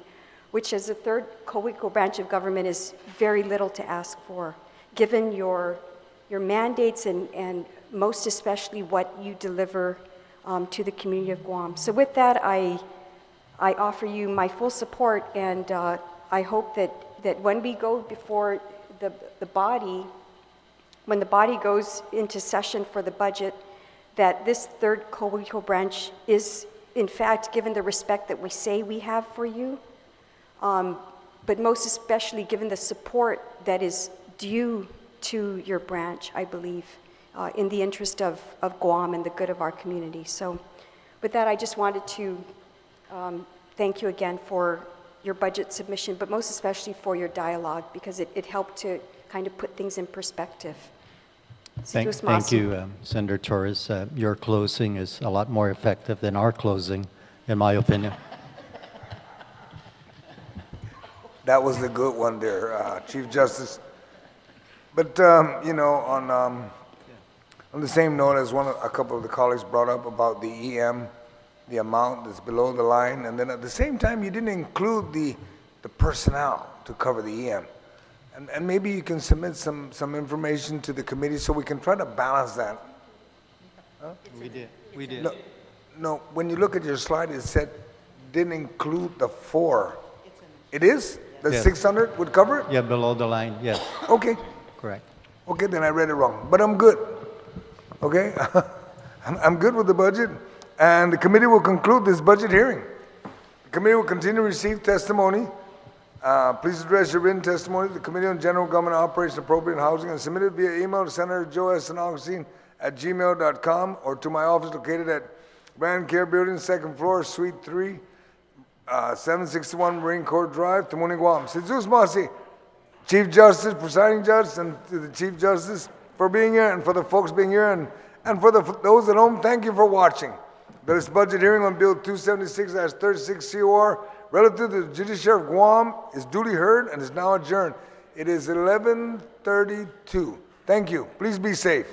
which as a third co-equal branch of government is very little to ask for, given your mandates and most especially what you deliver to the community of Guam. So with that, I offer you my full support, and I hope that when we go before the body, when the body goes into session for the budget, that this third co-equal branch is, in fact, given the respect that we say we have for you, but most especially given the support that is due to your branch, I believe, in the interest of Guam and the good of our community. So with that, I just wanted to thank you again for your budget submission, but most especially for your dialogue, because it helped to kind of put things in perspective. Thank you, Senator Torres. Your closing is a lot more effective than our closing, in my opinion. That was a good one there, Chief Justice. But, you know, on the same note as a couple of the colleagues brought up about the EM, the amount that's below the line, and then at the same time, you didn't include the personnel to cover the EM. And maybe you can submit some information to the committee so we can try to balance that. Huh? We did. No, when you look at your slide, it said didn't include the 4. It is? The Yes. 600 would cover it? Yeah, below the line, yes, Okay. correct. Okay, then I read it wrong, but I'm good. Okay? I'm good with the budget, and the committee will conclude this budget hearing. The committee will continue to receive testimony. Please address your written testimony to the Committee on General Government Operations, Appropriate Housing, and submit it via email to Senator Joe S. and Agustin at gmail.com or to my office located at Brand Care Building, 2nd floor, Suite 3, 761 Marine Corps Drive, Tamuning, Guam. Jesus Masi, Chief Justice, Presiding Judge, and to the Chief Justice for being here, and for the folks being here, and for those at home, thank you for watching. This budget hearing on Bill 276-36 COR relative to the Judiciary of Guam is duly heard and is now adjourned. It is 11:32. Thank you. Please be safe.